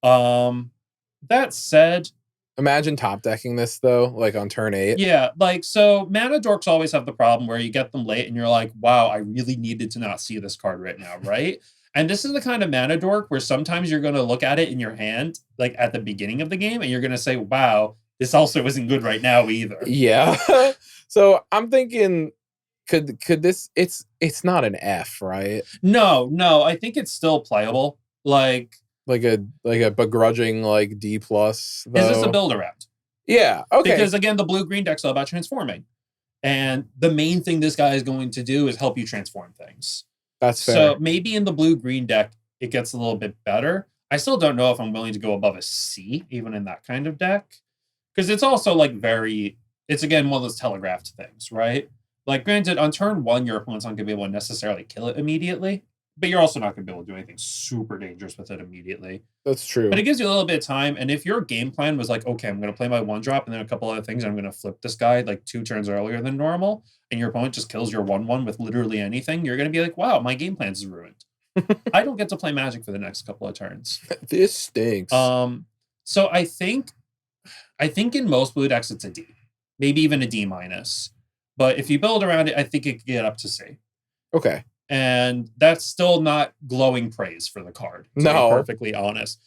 That said, imagine top decking this though, like on turn 8. Yeah, like, so mana dorks always have the problem where you get them late and you're like, wow, I really needed to not see this card right now, right? And this is the kind of mana dork where sometimes you're going to look at it in your hand, like at the beginning of the game, and you're going to say, wow, this also isn't good right now either. Yeah. So I'm thinking, could this, it's not an F, right? No, I think it's still playable. Like a begrudging like D plus. Is this a build around? Yeah. Okay. Because again, the blue-green deck's all about transforming. And the main thing this guy is going to do is help you transform things. That's fair. So maybe in the blue-green deck, it gets a little bit better. I still don't know if I'm willing to go above a C, even in that kind of deck. Because it's also like it's again one of those telegraphed things, right? Like granted, on turn 1, your opponent's not going to be able to necessarily kill it immediately. But you're also not going to be able to do anything super dangerous with it immediately. That's true. But it gives you a little bit of time. And if your game plan was like, okay, I'm going to play my 1-drop and then a couple other things, and I'm going to flip this guy like 2 turns earlier than normal, and your opponent just kills your 1/1 with literally anything, you're going to be like, wow, my game plan is ruined. I don't get to play Magic for the next couple of turns. This stinks. So I think in most blue decks, it's a D. Maybe even a D-. But if you build around it, I think it could get up to C. Okay. And that's still not glowing praise for the card, to be perfectly honest.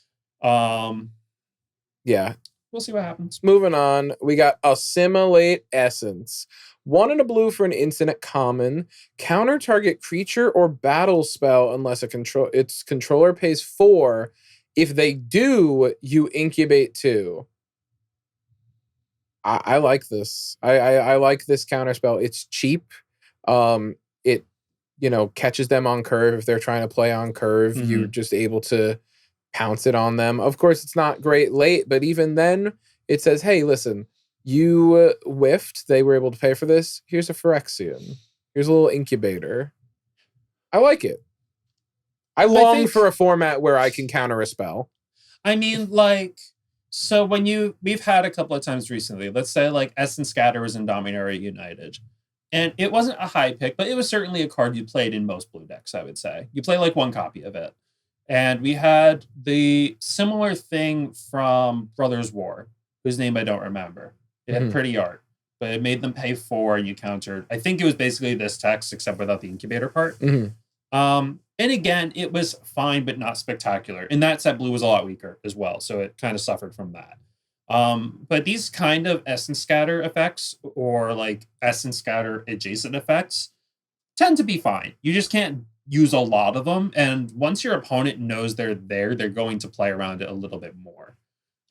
Yeah. We'll see what happens. Moving on, we got Assimilate Essence. 1 and a blue for an instant at common. Counter target creature or battle spell unless its controller pays 4. If they do, you incubate 2. I like this. I like this counter spell. It's cheap. It catches them on curve if they're trying to play on curve. Mm-hmm. You're just able to pounce it on them. Of course, it's not great late, but even then, it says, hey, listen, you whiffed. They were able to pay for this. Here's a Phyrexian. Here's a little incubator. I like it. I long for a format where I can counter a spell. I mean, like, so we've had a couple of times recently, let's say like Essence Scatter was in Dominaria United. And it wasn't a high pick, but it was certainly a card you played in most blue decks, I would say. You play like one copy of it. And we had the similar thing from Brothers War, whose name I don't remember. It had pretty art, but it made them pay 4 and you countered. I think it was basically this text, except without the incubator part. And again, it was fine, but not spectacular. In that set, blue was a lot weaker as well, so it kind of suffered from that. But these kind of Essence Scatter effects, or like Essence Scatter adjacent effects, tend to be fine. You just can't use a lot of them. And once your opponent knows they're there, they're going to play around it a little bit more.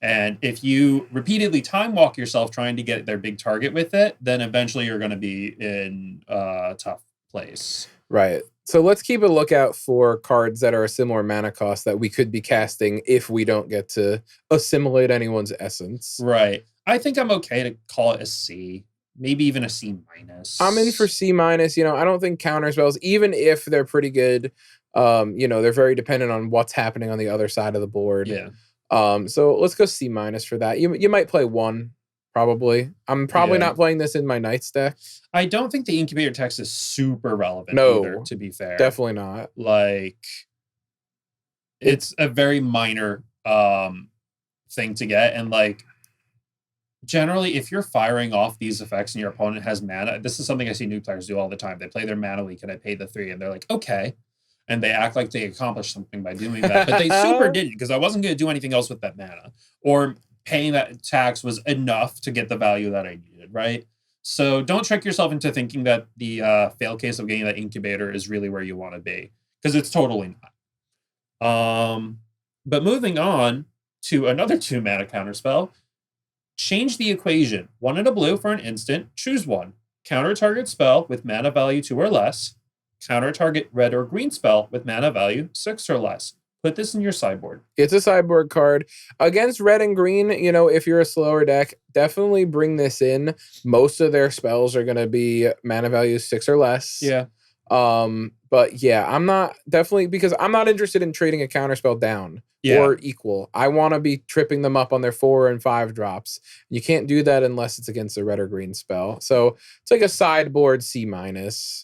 And if you repeatedly time walk yourself trying to get their big target with it, then eventually you're going to be in a tough place. Right. So let's keep a lookout for cards that are a similar mana cost that we could be casting if we don't get to assimilate anyone's essence. Right. I think I'm okay to call it a C. Maybe even a C-. I'm in for C-. I don't think counter spells, even if they're pretty good, they're very dependent on what's happening on the other side of the board. Yeah. So let's go C- for that. You might play 1. Probably. I'm probably not playing this in my Knights deck. I don't think the incubator text is super relevant either, to be fair. Definitely not. Like, it's a very minor thing to get. And like, generally, if you're firing off these effects and your opponent has mana, this is something I see new players do all the time. They play their mana leak and I pay the 3 and they're like, okay. And they act like they accomplished something by doing that. But they super didn't, because I wasn't going to do anything else with that mana. Or paying that tax was enough to get the value that I needed, right? So don't trick yourself into thinking that the fail case of getting that incubator is really where you want to be, because it's totally not. But moving on to another 2 mana counterspell, change the equation. 1 and a blue for an instant, choose 1. Counter target spell with mana value 2 or less. Counter target red or green spell with mana value 6 or less. Put this in your sideboard. It's a sideboard card. Against red and green, if you're a slower deck, definitely bring this in. Most of their spells are going to be mana value 6 or less. Yeah. But yeah, I'm not interested in trading a counterspell down or equal. I want to be tripping them up on their 4 and 5 drops. You can't do that unless it's against a red or green spell. So it's like a sideboard C-.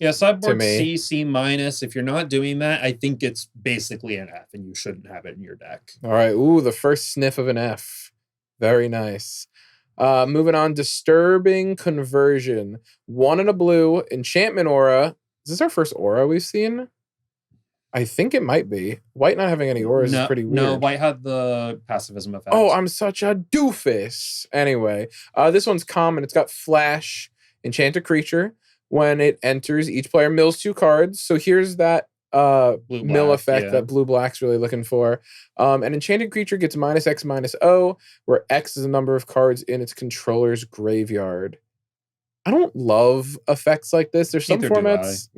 Yeah, sideboard C-. If you're not doing that, I think it's basically an F and you shouldn't have it in your deck. All right. Ooh, the first sniff of an F. Very nice. Moving on, Disturbing Conversion. 1 and a blue, Enchantment Aura. Is this our first aura we've seen? I think it might be. White not having any auras is pretty weird. No, white had the pacifism effect. Oh, I'm such a doofus. Anyway, this one's common. It's got Flash, enchant a creature. When it enters, each player mills 2 cards. So here's that mill effect that blue-black's really looking for. An enchanted creature gets -X/-O, where X is the number of cards in its controller's graveyard. I don't love effects like this. There's some formats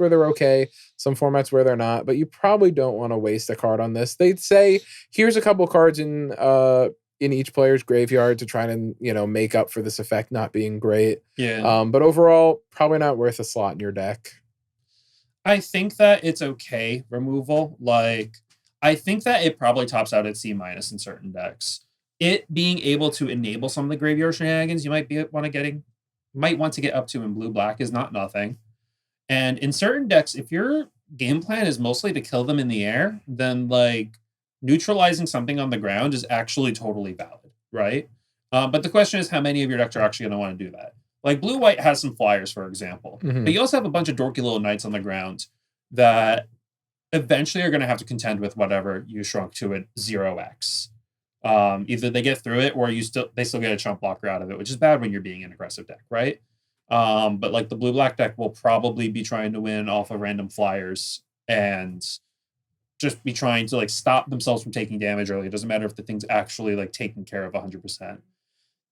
where they're okay, some formats where they're not, but you probably don't want to waste a card on this. They'd say, here's a couple cards in each player's graveyard to try and, make up for this effect not being great. Yeah. But overall, probably not worth a slot in your deck. I think that it's okay removal. Like, I think that it probably tops out at C- in certain decks. It being able to enable some of the graveyard shenanigans you might want to get up to in blue-black is not nothing. And in certain decks, if your game plan is mostly to kill them in the air, then like neutralizing something on the ground is actually totally valid, right? But the question is how many of your decks are actually going to want to do that. Like blue-white has some flyers, for example. Mm-hmm. But you also have a bunch of dorky little knights on the ground that eventually are going to have to contend with whatever you shrunk to at 0x. Either they get through it or they still get a chump blocker out of it, which is bad when you're being an aggressive deck, right? But like the blue-black deck will probably be trying to win off of random flyers and just be trying to like stop themselves from taking damage early. It doesn't matter if the thing's actually like taken care of 100%.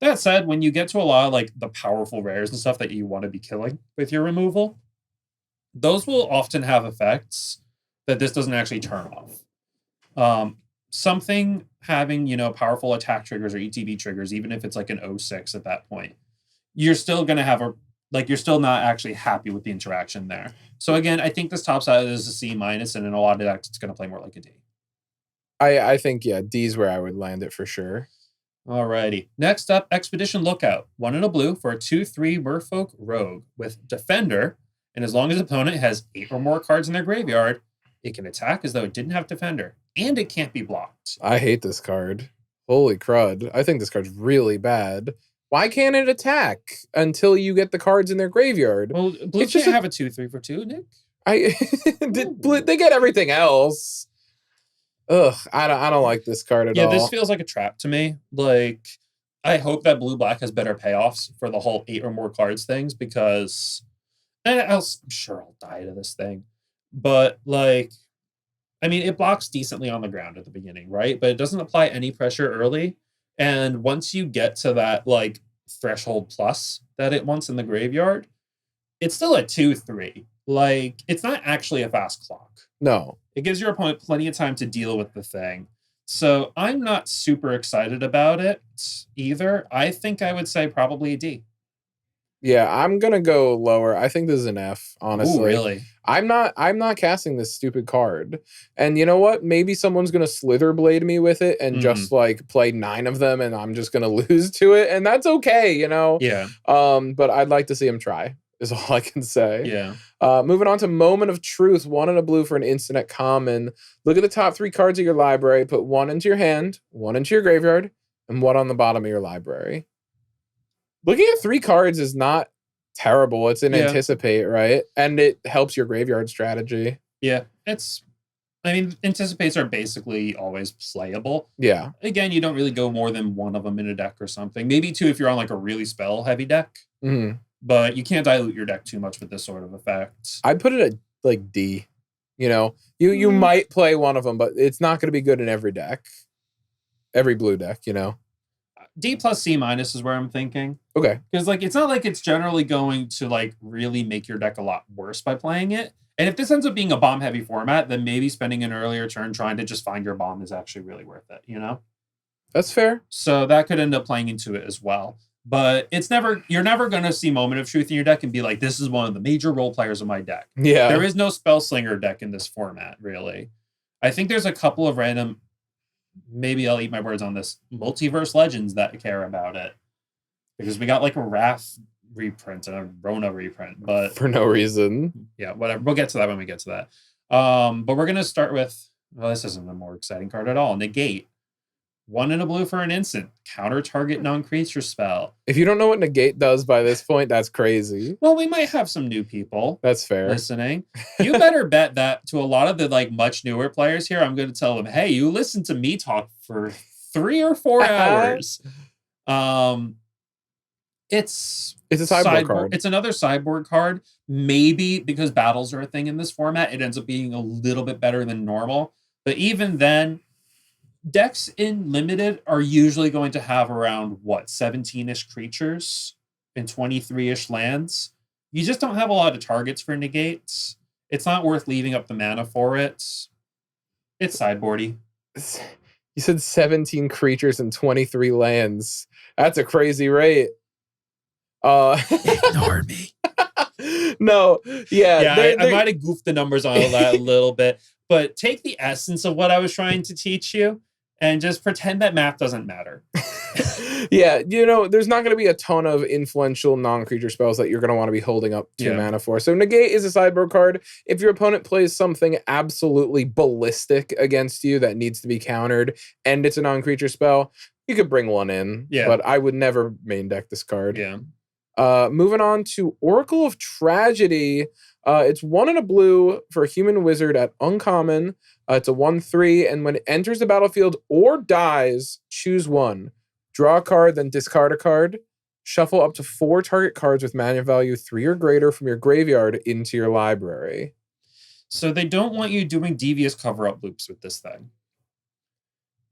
That said, when you get to a lot of like the powerful rares and stuff that you want to be killing with your removal, those will often have effects that this doesn't actually turn off. Something having, powerful attack triggers or ETB triggers, even if it's like an 06 at that point, you're still going to have you're still not actually happy with the interaction there. So again, I think this tops out as a C-, and in a lot of decks, it's going to play more like a D. I think, yeah, D's where I would land it for sure. Alrighty. Next up, Expedition Lookout. 1 in a blue for a 2/3 Merfolk Rogue with Defender, and as long as the opponent has 8 or more cards in their graveyard, it can attack as though it didn't have Defender, and it can't be blocked. I hate this card. Holy crud. I think this card's really bad. Why can't it attack until you get the cards in their graveyard? Well, blue can't have a 2/3 for 2, Nick. They get everything else. Ugh, I don't like this card at all. Yeah, this feels like a trap to me. Like, I hope that blue-black has better payoffs for the whole 8 or more cards things, because I'm sure I'll die to this thing. But, like, I mean, it blocks decently on the ground at the beginning, right? But it doesn't apply any pressure early. And once you get to that, like, threshold plus that it wants in the graveyard, it's still a 2/3. Like, it's not actually a fast clock. No. It gives your opponent plenty of time to deal with the thing. So I'm not super excited about it either. I think I would say probably a D. Yeah, I'm gonna go lower. I think this is an F, honestly. Ooh, really? I'm not casting this stupid card. And you know what? Maybe someone's gonna Slither Blade me with it and just like play 9 of them, and I'm just gonna lose to it, and that's okay, Yeah. But I'd like to see him try, is all I can say. Yeah. Moving on to Moment of Truth, 1 in a blue for an instant at common. Look at the top 3 cards of your library, put 1 into your hand, 1 into your graveyard, and 1 on the bottom of your library. Looking at 3 cards is not terrible. It's an Anticipate, right? And it helps your graveyard strategy. Yeah, Anticipates are basically always playable. Yeah. Again, you don't really go more than 1 of them in a deck or something. Maybe 2 if you're on like a really spell-heavy deck. Mm-hmm. But you can't dilute your deck too much with this sort of effect. I'd put it at like D. You might play 1 of them, but it's not going to be good in every deck. Every blue deck, D plus C minus is where I'm thinking. Okay. Because like it's not like it's generally going to like really make your deck a lot worse by playing it. And if this ends up being a bomb heavy format, then maybe spending an earlier turn trying to just find your bomb is actually really worth it, That's fair. So that could end up playing into it as well. But you're never going to see Moment of Truth in your deck and be like, this is one of the major role players of my deck. Yeah. There is no Spellslinger deck in this format, really. I think there's a couple of random, maybe I'll eat my words on this, Multiverse Legends that care about it. Because we got like a Wrath reprint and a Rona reprint. But for no reason. Yeah, whatever. We'll get to that when we get to that. But we're going to start with, this isn't a more exciting card at all. Negate. 1 in a blue for an instant. Counter target non-creature spell. If you don't know what Negate does by this point, that's crazy. Well, we might have some new people. That's fair. Listening. You better bet that to a lot of the like much newer players here, I'm going to tell them, hey, you listen to me talk for 3 or 4 hours. It's a sideboard card. It's another sideboard card. Maybe because battles are a thing in this format, it ends up being a little bit better than normal. But even then, decks in Limited are usually going to have around, 17-ish creatures and 23-ish lands. You just don't have a lot of targets for negates. It's not worth leaving up the mana for it. It's sideboardy. You said 17 creatures and 23 lands. That's a crazy rate. Ignore me. No, yeah. I might have goofed the numbers on that a little bit, but take the essence of what I was trying to teach you and just pretend that math doesn't matter. Yeah, there's not going to be a ton of influential non-creature spells that you're going to want to be holding up 2 mana for. So Negate is a sideboard card. If your opponent plays something absolutely ballistic against you that needs to be countered, and it's a non-creature spell, you could bring 1 in. Yeah. But I would never main deck this card. Yeah. Moving on to Oracle of Tragedy. It's 1 and a blue for a human wizard at uncommon. It's a 1/3, and when it enters the battlefield or dies, choose one. Draw a card, then discard a card. Shuffle up to 4 target cards with mana value 3 or greater from your graveyard into your library. So they don't want you doing devious cover-up loops with this thing.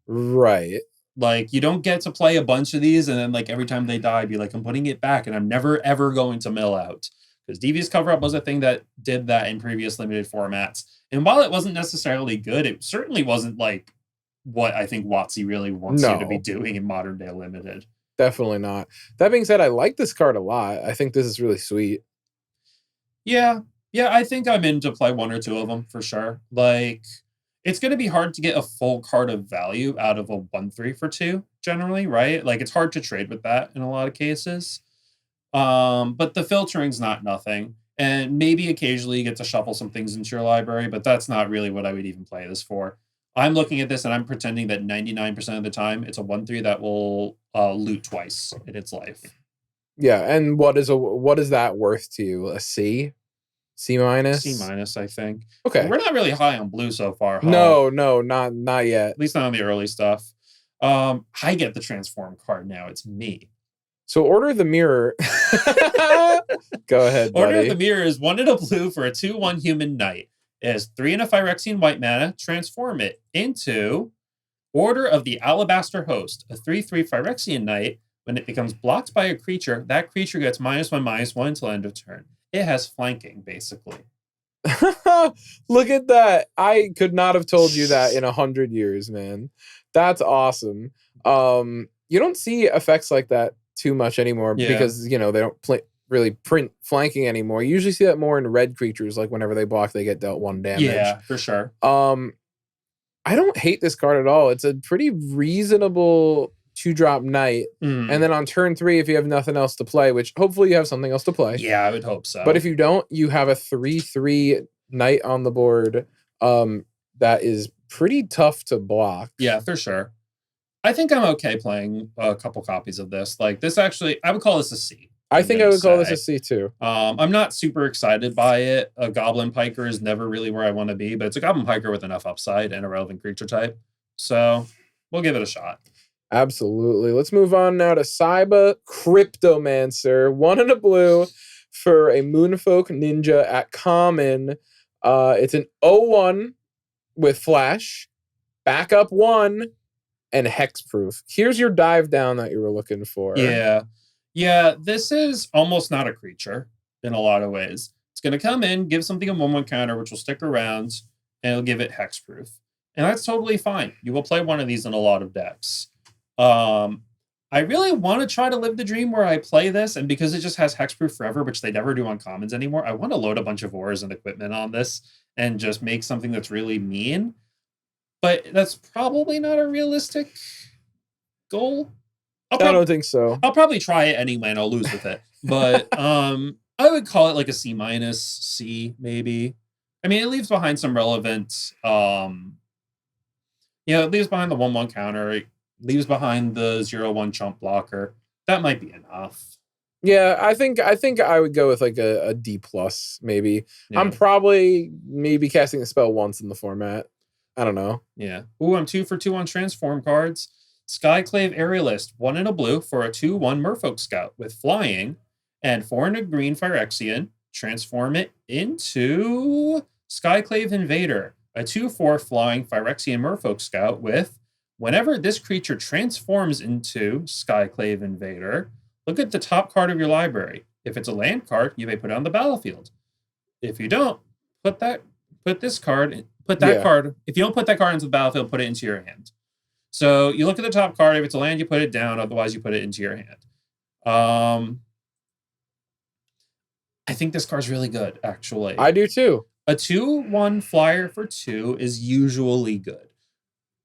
Right. Like, you don't get to play a bunch of these and then, like, every time they die, be like, I'm putting it back and I'm never, ever going to mill out. Because devious cover-up was a thing that did that in previous limited formats. And while it wasn't necessarily good, it certainly wasn't, like, what I think WotC really wants you to be doing in modern day limited. Definitely not. That being said, I like this card a lot. I think this is really sweet. Yeah. Yeah, I think I'm in to play 1 or 2 of them for sure. Like, it's going to be hard to get a full card of value out of a 1/3 for 2, generally, right? Like, it's hard to trade with that in a lot of cases. But the filtering's not nothing. And maybe occasionally you get to shuffle some things into your library, but that's not really what I would even play this for. I'm looking at this and I'm pretending that 99% of the time it's a 1/3 that will loot twice in its life. Yeah, and what is that worth to you? A C? C minus? C minus, I think. Okay. We're not really high on blue so far, huh? No, not yet. At least not on the early stuff. I get the transform card now. It's me. So Order of the Mirror. Go ahead, buddy. Order of the Mirror is 1 and a blue for a 2/1 human knight. It has 3 and a Phyrexian white mana. Transform it into Order of the Alabaster Host, a 3/3 Phyrexian knight. When it becomes blocked by a creature, that creature gets -1/-1 until end of turn. It has flanking, basically. Look at that. I could not have told you that in 100 years, man. That's awesome. You don't see effects like that too much anymore because, they don't really print flanking anymore. You usually see that more in red creatures, like whenever they block, they get dealt 1 damage. Yeah, for sure. I don't hate this card at all. It's a pretty reasonable 2-drop knight. And then on turn 3, if you have nothing else to play, which hopefully you have something else to play. Yeah, I would hope so. But if you don't, you have a 3/3 knight on the board that is pretty tough to block. Yeah, for sure. I think I'm okay playing a couple copies of this. Like, this actually, I would call this a C. I think I would call this a C too. I'm not super excited by it. A Goblin Piker is never really where I want to be, but it's a Goblin Piker with enough upside and a relevant creature type. So we'll give it a shot. Absolutely. Let's move on now to Saiba Cryptomancer. 1 and a blue for a Moonfolk Ninja at common. It's an 0/1 with flash, backup 1, and hexproof. Here's your dive down that you were looking for. Yeah, this is almost not a creature in a lot of ways. It's going to come in, give something a 1/1 counter, which will stick around, and it'll give it hexproof. And that's totally fine. You will play one of these in a lot of decks. I really want to try to live the dream where I play this, and because it just has hexproof forever, which they never do on commons anymore, I want to load a bunch of ores and equipment on this and just make something that's really mean. But that's probably not a realistic goal. I don't think so. I'll probably try it anyway and I'll lose with it. But I would call it like a C minus, C maybe. I mean, it leaves behind some relevant it leaves behind the 1/1 counter. It leaves behind the 0/1 chump blocker. That might be enough. Yeah, I think I would go with like a D plus maybe. Yeah. I'm probably maybe casting a spell once in the format. I don't know. Yeah. Ooh, I'm 2 for 2 on transform cards. Skyclave Aerialist, 1 and a blue for a 2/1 Merfolk Scout with flying and 4 and a green Phyrexian. Transform it into Skyclave Invader, a 2/4 flying Phyrexian Merfolk Scout with whenever this creature transforms into Skyclave Invader, look at the top card of your library. If it's a land card, you may put it on the battlefield. If you don't, put that card. If you don't put that card into the battlefield, put it into your hand. So you look at the top card. If it's a land, you put it down. Otherwise, you put it into your hand. I think this card's really good, actually. I do too. A 2/1 flyer for 2 is usually good.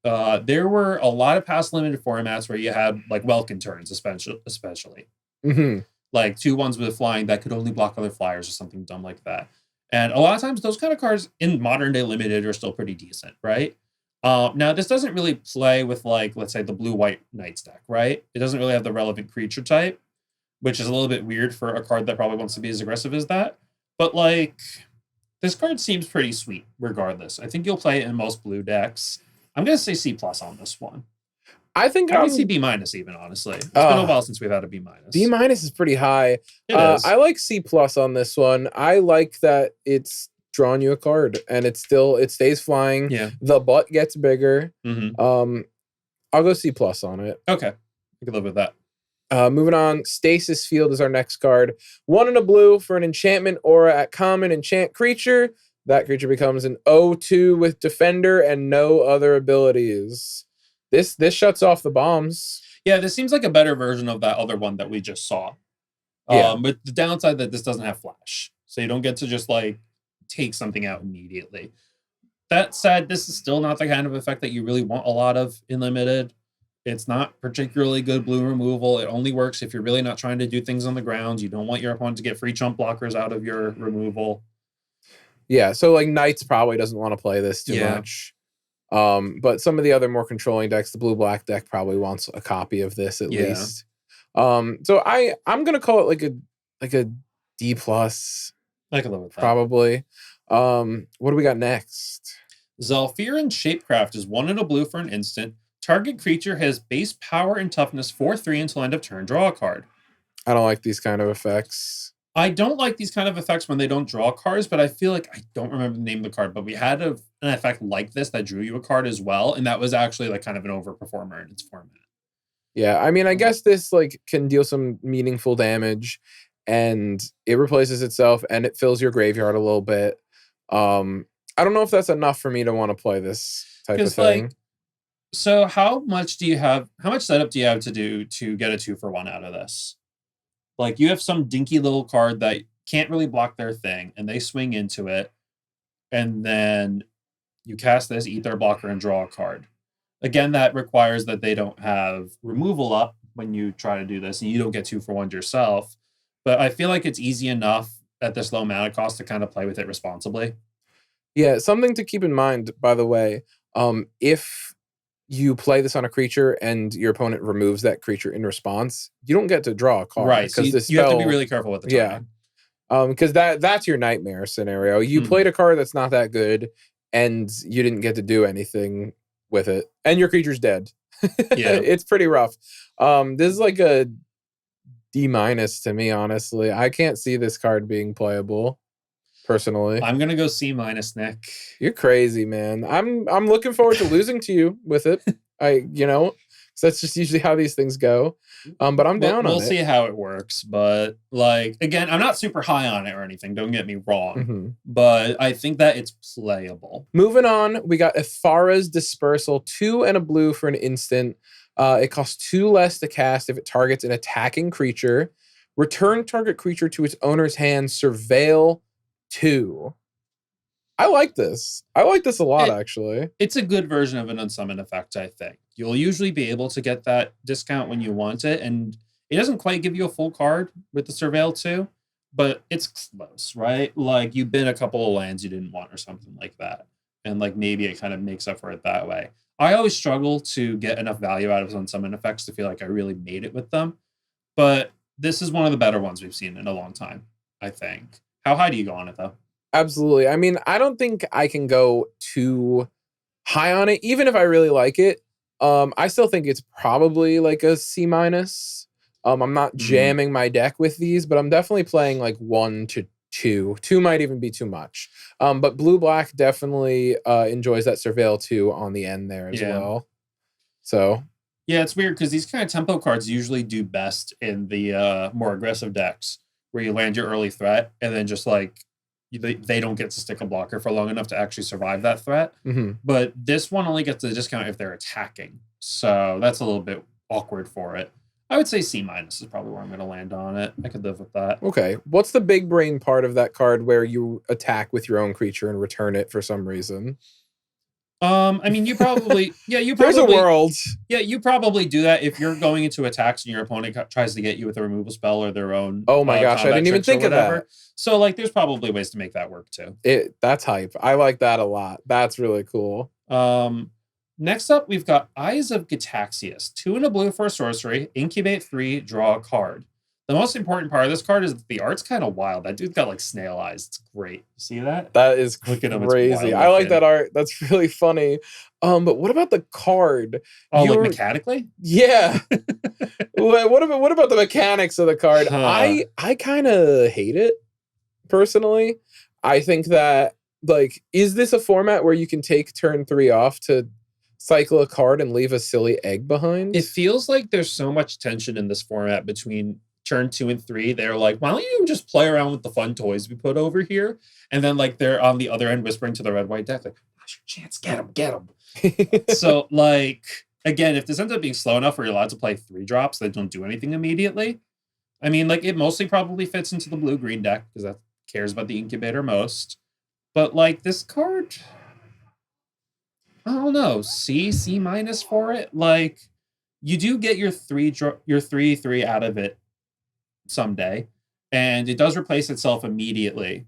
There were a lot of past limited formats where you had like Welkin turns, especially. Mm-hmm. Like 2/1s with flying that could only block other flyers or something dumb like that. And a lot of times those kind of cards in modern day limited are still pretty decent, right? Now, this doesn't really play with, like, let's say the blue-white Knights deck, right? It doesn't really have the relevant creature type, which is a little bit weird for a card that probably wants to be as aggressive as that. But, like, This card seems pretty sweet, regardless. I think you'll play it in most blue decks. I'm gonna say C plus on this one. I think I might see B minus even, honestly. It's been a while since we've had a B minus. B minus is pretty high. It is. I like C plus on this one. I like that it's drawn you a card and it stays flying. Yeah. The butt gets bigger. Mm-hmm. I'll go C plus on it. Okay. I can live with that. Moving on, Stasis Field is our next card. 1 and a blue for an enchantment aura at common enchant creature. That creature becomes an 0/2 with defender and no other abilities. This shuts off the bombs. Yeah, this seems like a better version of that other one that we just saw. Yeah. But the downside that this doesn't have flash. So you don't get to just like take something out immediately. That said, this is still not the kind of effect that you really want a lot of in limited. It's not particularly good blue removal. It only works if you're really not trying to do things on the ground. You don't want your opponent to get free chump blockers out of your removal. Yeah, so like Knights probably doesn't want to play this too much. But some of the other more controlling decks, the blue-black deck probably wants a copy of this at least. So I'm gonna call it like a D plus. I can live with that. Probably. What do we got next? Zhalfirin Shapecraft is 1 and a blue for an instant. Target creature has base power and toughness 4/3 until end of turn. Draw a card. I don't like these kind of effects. I don't like these kind of effects when they don't draw cards, but I feel like I don't remember the name of the card, but we had an effect like this that drew you a card as well, and that was actually like kind of an overperformer in its format. Yeah, I mean, I guess this like can deal some meaningful damage, and it replaces itself, and it fills your graveyard a little bit. I don't know if that's enough for me to want to play this type of thing. Like, so how much setup do you have to do to get a 2-for-1 out of this? Like, you have some dinky little card that can't really block their thing, and they swing into it, and then you cast this Ether Blocker and draw a card. Again, that requires that they don't have removal up when you try to do this, and you don't get 2-for-1 yourself. But I feel like it's easy enough at this low mana cost to kind of play with it responsibly. Yeah, something to keep in mind, by the way, if you play this on a creature and your opponent removes that creature in response, you don't get to draw a card. Right, because you have to be really careful with the timing. Yeah, because that's your nightmare scenario. You played a card that's not that good, and you didn't get to do anything with it, and your creature's dead. Yeah, it's pretty rough. This is like a D- to me, honestly. I can't see this card being playable. Personally, I'm gonna go C-, Nick. You're crazy, man. I'm looking forward to losing to you with it. So that's just usually how these things go. But I'm down on it. We'll see how it works. But like, again, I'm not super high on it or anything. Don't get me wrong. Mm-hmm. But I think that it's playable. Moving on, we got Ifara's Dispersal, 2 and a blue for an instant. It costs 2 less to cast if it targets an attacking creature. Return target creature to its owner's hand. Surveil 2. I like this. I like this a lot, actually. It's a good version of an unsummon effect, I think. You'll usually be able to get that discount when you want it, and it doesn't quite give you a full card with the Surveil 2, but it's close, right? Like, you bin a couple of lands you didn't want or something like that, and like maybe it kind of makes up for it that way. I always struggle to get enough value out of unsummon effects to feel like I really made it with them, but this is one of the better ones we've seen in a long time, I think. How high do you go on it, though? Absolutely. I mean, I don't think I can go too high on it, even if I really like it. I still think it's probably like a C-. I'm not jamming my deck with these, but I'm definitely playing like 1 to 2. 2 might even be too much. But blue-black definitely enjoys that Surveil 2 on the end there as well. So... yeah, it's weird because these kind of tempo cards usually do best in the more aggressive decks, where you land your early threat and then just like they don't get to stick a blocker for long enough to actually survive that threat. Mm-hmm. But this one only gets the discount if they're attacking. So that's a little bit awkward for it. I would say C- is probably where I'm going to land on it. I could live with that. Okay. What's the big brain part of that card where you attack with your own creature and return it for some reason? I mean, you probably, There's a world. Yeah, you probably do that if you're going into attacks and your opponent tries to get you with a removal spell or their own. Oh my gosh, I didn't even think of that. So, like, there's probably ways to make that work too. That's hype. I like that a lot. That's really cool. Next up, we've got Eyes of Gitaxias, 2 and a blue for a sorcery, incubate 3, draw a card. The most important part of this card is that the art's kind of wild. That dude's got like snail eyes. It's great. You see that? That is Look at him. It's crazy. wild I like that looking. art. That's really funny. But what about the card? Oh, like mechanically? Yeah. What about the mechanics of the card? Huh. I kind of hate it personally. I think that, like, is this a format where you can take turn 3 off to cycle a card and leave a silly egg behind? It feels like there's so much tension in this format between turn 2 and 3. They're like, why don't you just play around with the fun toys we put over here? And then like they're on the other end whispering to the red-white deck, like, now's your chance, get him. So like, again, if this ends up being slow enough where you're allowed to play 3 drops that don't do anything immediately, I mean, like, it mostly probably fits into the blue-green deck because that cares about the incubator most. But like this card, I don't know, C minus for it. Like, you do get your 3/3 out of it someday, and it does replace itself immediately.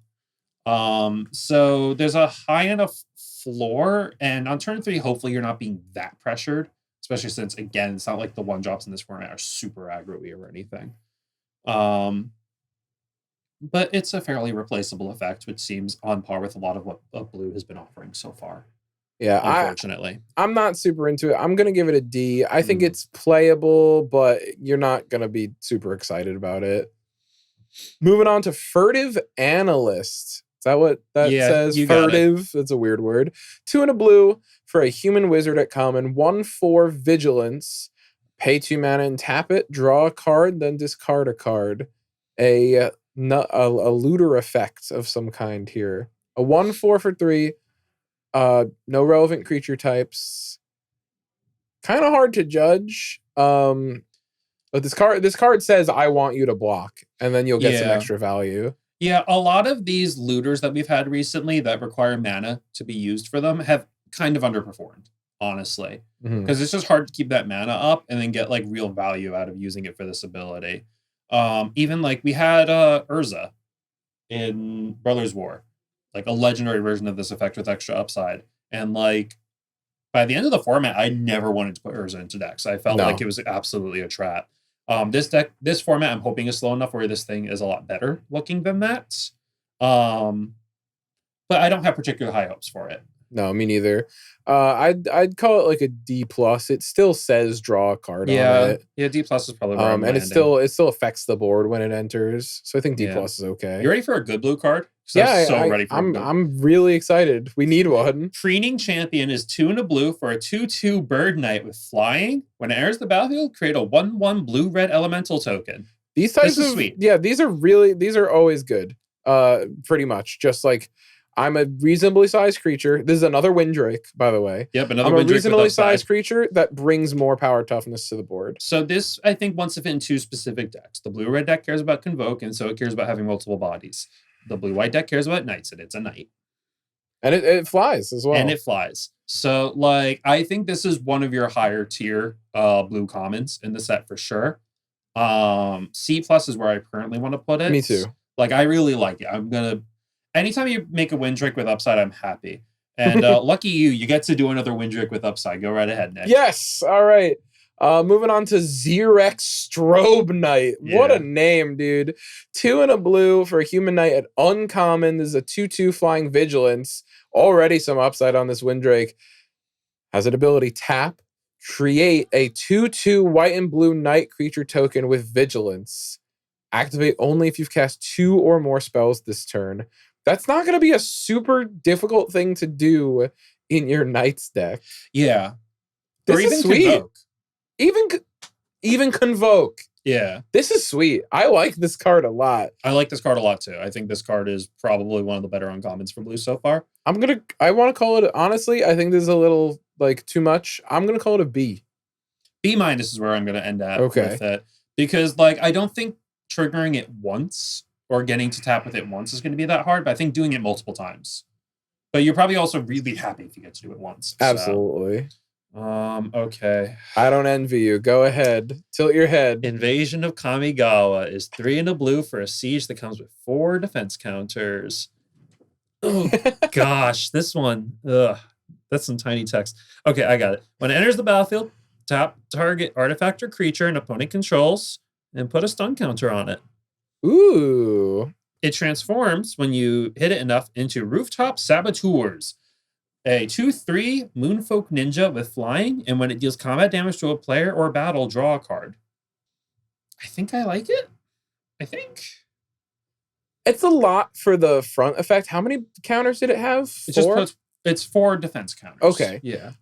So there's a high enough floor, and on turn 3, hopefully you're not being that pressured, especially since, again, it's not like the 1-drops in this format are super aggro-y or anything. But it's a fairly replaceable effect, which seems on par with a lot of what blue has been offering so far. Yeah, unfortunately. I'm not super into it. I'm going to give it a D. I think it's playable, but you're not going to be super excited about it. Moving on to Furtive Analyst. Is that what that says? Furtive. That's a weird word. 2 and a blue for a human wizard at common. 1/4 vigilance. Pay 2 mana and tap it. Draw a card, then discard a card. A looter effect of some kind here. A 1/4 for 3. No relevant creature types. Kind of hard to judge. But this card says, I want you to block, and then you'll get some extra value. Yeah, a lot of these looters that we've had recently that require mana to be used for them have kind of underperformed, honestly. Because it's just hard to keep that mana up and then get like real value out of using it for this ability. Even like we had Urza in Brothers War, like a legendary version of this effect with extra upside. And like by the end of the format, I never wanted to put Urza into decks. I felt like it was absolutely a trap. This format, I'm hoping is slow enough where this thing is a lot better looking than that. But I don't have particular high hopes for it. No, me neither. I'd call it like a D+. It still says draw a card on it. Yeah, D+ is probably where I'm landing. It still affects the board when it enters. So I think D+ is okay. You ready for a good blue card? I'm really excited. We need one. Preening Champion is 2 and a blue for a 2/2 bird knight with flying. When it enters the battlefield, create a 1/1 blue-red elemental token. These types of sweet. Yeah, these are always good. Pretty much. Just like, I'm a reasonably sized creature. This is another Windrake, by the way. Yep, another I'm a reasonably sized creature that brings more power toughness to the board. So this, I think, wants to fit in 2 specific decks. The blue-red deck cares about Convoke, and so it cares about having multiple bodies. The blue-white deck cares about knights, and it's a knight. And it flies as well. And it flies. So, like, I think this is one of your higher tier blue commons in the set for sure. C+ is where I currently want to put it. Me too. Like, I really like it. Anytime you make a Windrake with upside, I'm happy. And lucky you get to do another Windrake with upside. Go right ahead, Nick. Yes. All right. Moving on to Xerex Strobe Knight. What a name, dude. 2 and a blue for a human knight at uncommon. This is a 2/2 flying vigilance. Already some upside on this Windrake. Has an ability tap. Create a 2/2 white and blue knight creature token with vigilance. Activate only if you've cast 2 or more spells this turn. That's not going to be a super difficult thing to do in your Knights deck. Yeah. This is sweet. Convoke. Even Convoke. Yeah. This is sweet. I like this card a lot. I like this card a lot too. I think this card is probably one of the better uncommons for blue so far. I want to call it, honestly, I think this is a little like too much. I'm going to call it a B. B- is where I'm going to end at with it. Because like, I don't think triggering it once or getting to tap with it once is going to be that hard, but I think doing it multiple times. But you're probably also really happy if you get to do it once. Absolutely. Okay. I don't envy you. Go ahead. Tilt your head. Invasion of Kamigawa is 3 and a blue for a siege that comes with 4 defense counters. Oh, gosh. This one. Ugh. That's some tiny text. Okay, I got it. When it enters the battlefield, tap target artifact or creature an opponent controls. and put a stun counter on it. Ooh. It transforms when you hit it enough into Rooftop Saboteurs, a 2/3 Moonfolk Ninja with flying, and when it deals combat damage to a player or battle, draw a card. I think I like it. I think. It's a lot for the front effect. How many counters did it have? 4? It's 4 defense counters. Okay. Yeah.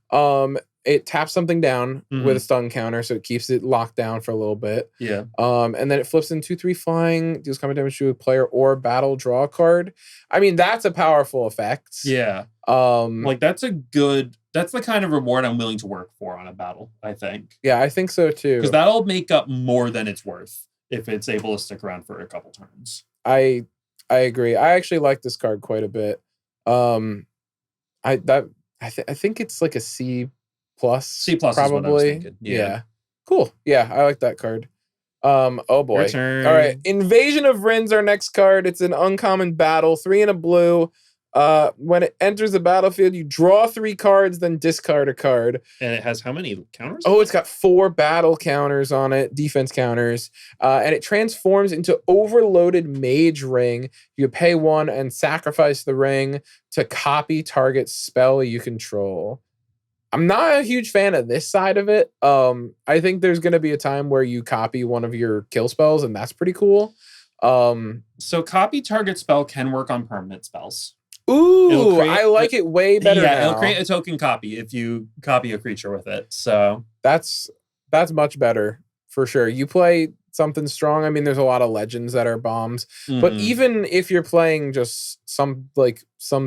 It taps something down with a stun counter, so it keeps it locked down for a little bit. Yeah. And then it flips in 2/3 flying, deals combat damage to a player or battle, draw a card. I mean, that's a powerful effect. Yeah. That's the kind of reward I'm willing to work for on a battle, I think. Yeah, I think so too. Because that'll make up more than it's worth if it's able to stick around for a couple turns. I agree. I actually like this card quite a bit. I think it's like a C+. C+ probably. Is what I was thinking. Yeah. Cool. Yeah, I like that card. Oh boy. Your turn. All right. Invasion of Rin's our next card. It's an uncommon battle, 3 and a blue. When it enters the battlefield, you draw 3 cards, then discard a card. And it has how many counters? Oh, it's got 4 battle counters on it, defense counters. And it transforms into Overloaded Mage Ring. You pay 1 and sacrifice the ring to copy target spell you control. I'm not a huge fan of this side of it. I think there's going to be a time where you copy one of your kill spells, and that's pretty cool. So copy target spell can work on permanent spells. Ooh, I like it way better now. It'll create a token copy if you copy a creature with it. So that's much better for sure. You play something strong. I mean, there's a lot of legends that are bombs, but even if you're playing just some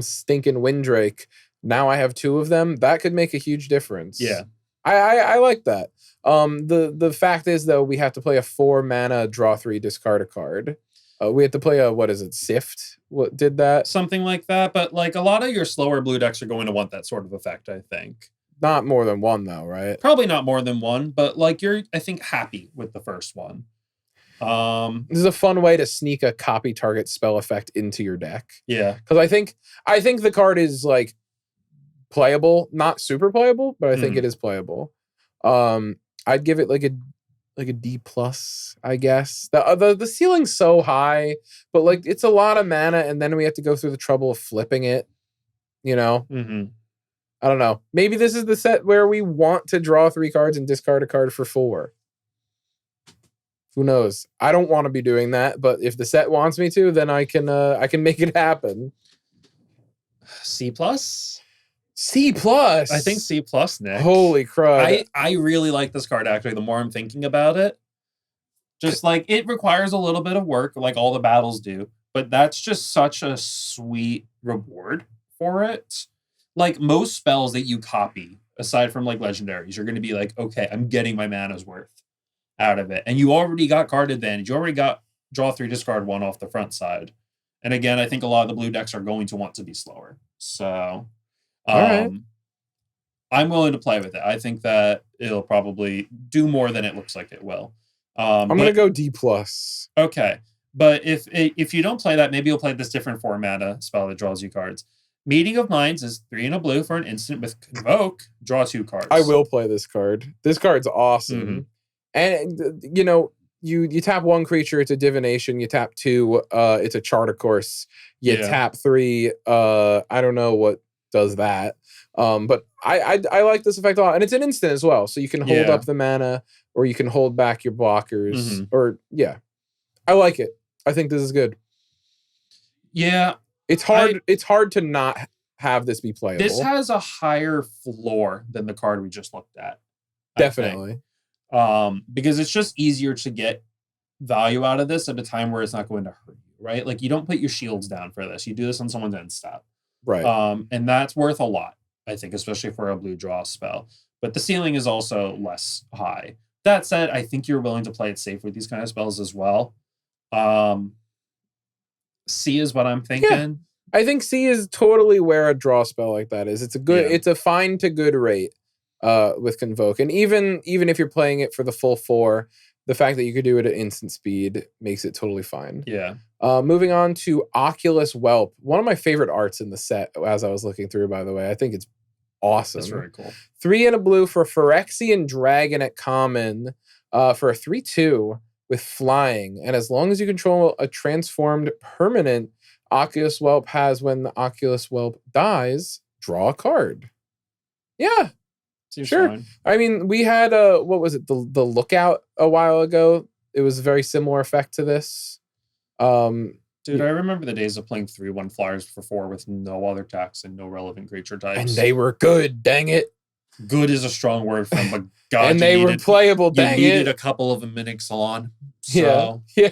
stinking Windrake, now I have 2 of them. That could make a huge difference. Yeah, I like that. The fact is though, we have to play a 4 mana, draw 3, discard a card. We have to play a, what is it, Sift? What did that? Something like that. But like a lot of your slower blue decks are going to want that sort of effect, I think. Not more than 1 though, right? Probably not more than 1, but like you're, I think, happy with the first one. This is a fun way to sneak a copy target spell effect into your deck. Yeah. Because I think the card is like playable, not super playable, but I think it is playable. I'd give it like a D+, I guess. The ceiling's so high, but like it's a lot of mana, and then we have to go through the trouble of flipping it. You know? I don't know. Maybe this is the set where we want to draw 3 cards and discard a card for 4. Who knows? I don't want to be doing that, but if the set wants me to, then I can make it happen. C+? C+. I think C+, Nick. Holy crap. I really like this card, actually, the more I'm thinking about it. Just like, it requires a little bit of work, like all the battles do, but that's just such a sweet reward for it. Like, most spells that you copy, aside from like legendaries, you're going to be like, okay, I'm getting my mana's worth out of it. And you already got card advantage. You already got draw 3, discard 1 off the front side. And again, I think a lot of the blue decks are going to want to be slower. So right. I'm willing to play with it. I think that it'll probably do more than it looks like it will. I'm going to go D+. Okay. But if you don't play that, maybe you'll play this different 4 mana spell that draws you cards. Meeting of Minds is 3 and a blue for an instant with Convoke. Draw 2 cards. I will play this card. This card's awesome. And, you know, you tap 1 creature, it's a divination. You tap 2, it's a charter course. You tap 3, I don't know what does that. But I like this effect a lot. And it's an instant as well. So you can hold up the mana, or you can hold back your blockers. Or, I like it. I think this is good. Yeah. It's hard to not have this be playable. This has a higher floor than the card we just looked at. Definitely. Because it's just easier to get value out of this at a time where it's not going to hurt you, right? Like, you don't put your shields down for this. You do this on someone's end step. Right. And that's worth a lot, I think, especially for a blue draw spell. But the ceiling is also less high. That said, I think you're willing to play it safe with these kind of spells as well. C is what I'm thinking. Yeah. I think C is totally where a draw spell like that is. It's a good, it's a fine to good rate with Convoke. And even if you're playing it for the full 4, the fact that you could do it at instant speed makes it totally fine. Yeah. Moving on to Oculus Whelp. One of my favorite arts in the set, as I was looking through, by the way. I think it's awesome. That's very cool. 3 and a blue for Phyrexian Dragon at common for a 3/2. with flying. And as long as you control a transformed permanent, Oculus Whelp has when the Oculus Whelp dies, draw a card. Yeah. Seems sure. fine. I mean, we had what was it? The Lookout a while ago. It was a very similar effect to this. Dude, I remember the days of playing 3/1 flyers for 4 with no other attacks and no relevant creature types. And they were good, dang it. Good is a strong word for them, but God, and they were playable, dang it. You needed a couple of them in Ixalan. So. Yeah.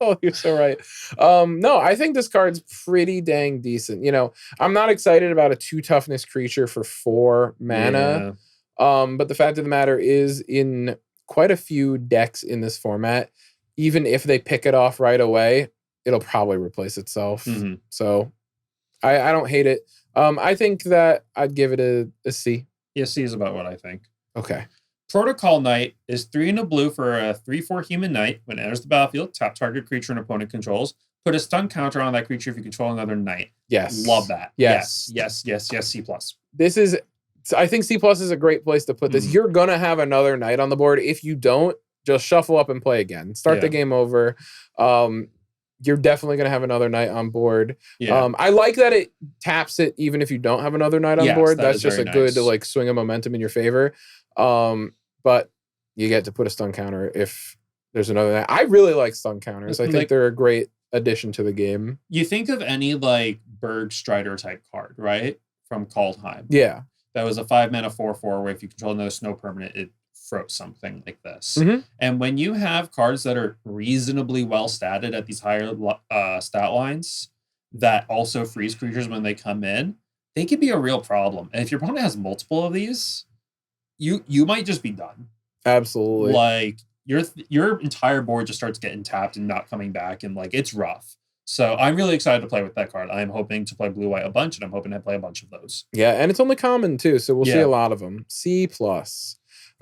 Oh, you're so right. No, I think this card's pretty dang decent. You know, I'm not excited about a 2 toughness creature for 4 mana. Yeah. But the fact of the matter is, in quite a few decks in this format, even if they pick it off right away, it'll probably replace itself. Mm-hmm. So I don't hate it. I think that I'd give it a C. Yeah, C is about what I think. Okay. Protocol Knight is 3 and a blue for a 3/4 human knight. When it enters the battlefield, tap target creature an opponent controls. Put a stun counter on that creature if you control another knight. Yes. Love that. Yes. Yes. C+. This is, I think C+ is a great place to put this. Mm. You're going to have another knight on the board. If you don't, just shuffle up and play again. Start the game over. You're definitely going to have another knight on board. Yeah. I like that it taps it even if you don't have another knight on board. That's just a good like swing of momentum in your favor. But you get to put a stun counter if there's another knight. I really like stun counters. I think they're a great addition to the game. You think of any like Berg Strider type card, right? From Kaldheim. Yeah. That was a 5 mana 4/4 where if you control another snow permanent, it froze something like this. Mm-hmm. And when you have cards that are reasonably well statted at these higher stat lines that also freeze creatures when they come in, they could be a real problem. And if your opponent has multiple of these, you might just be done. Absolutely. Like your entire board just starts getting tapped and not coming back, and like it's rough. So I'm really excited to play with that card. I'm hoping to play blue-white a bunch, and I'm hoping to play a bunch of those. Yeah, and it's only common too, so we'll see a lot of them. C+.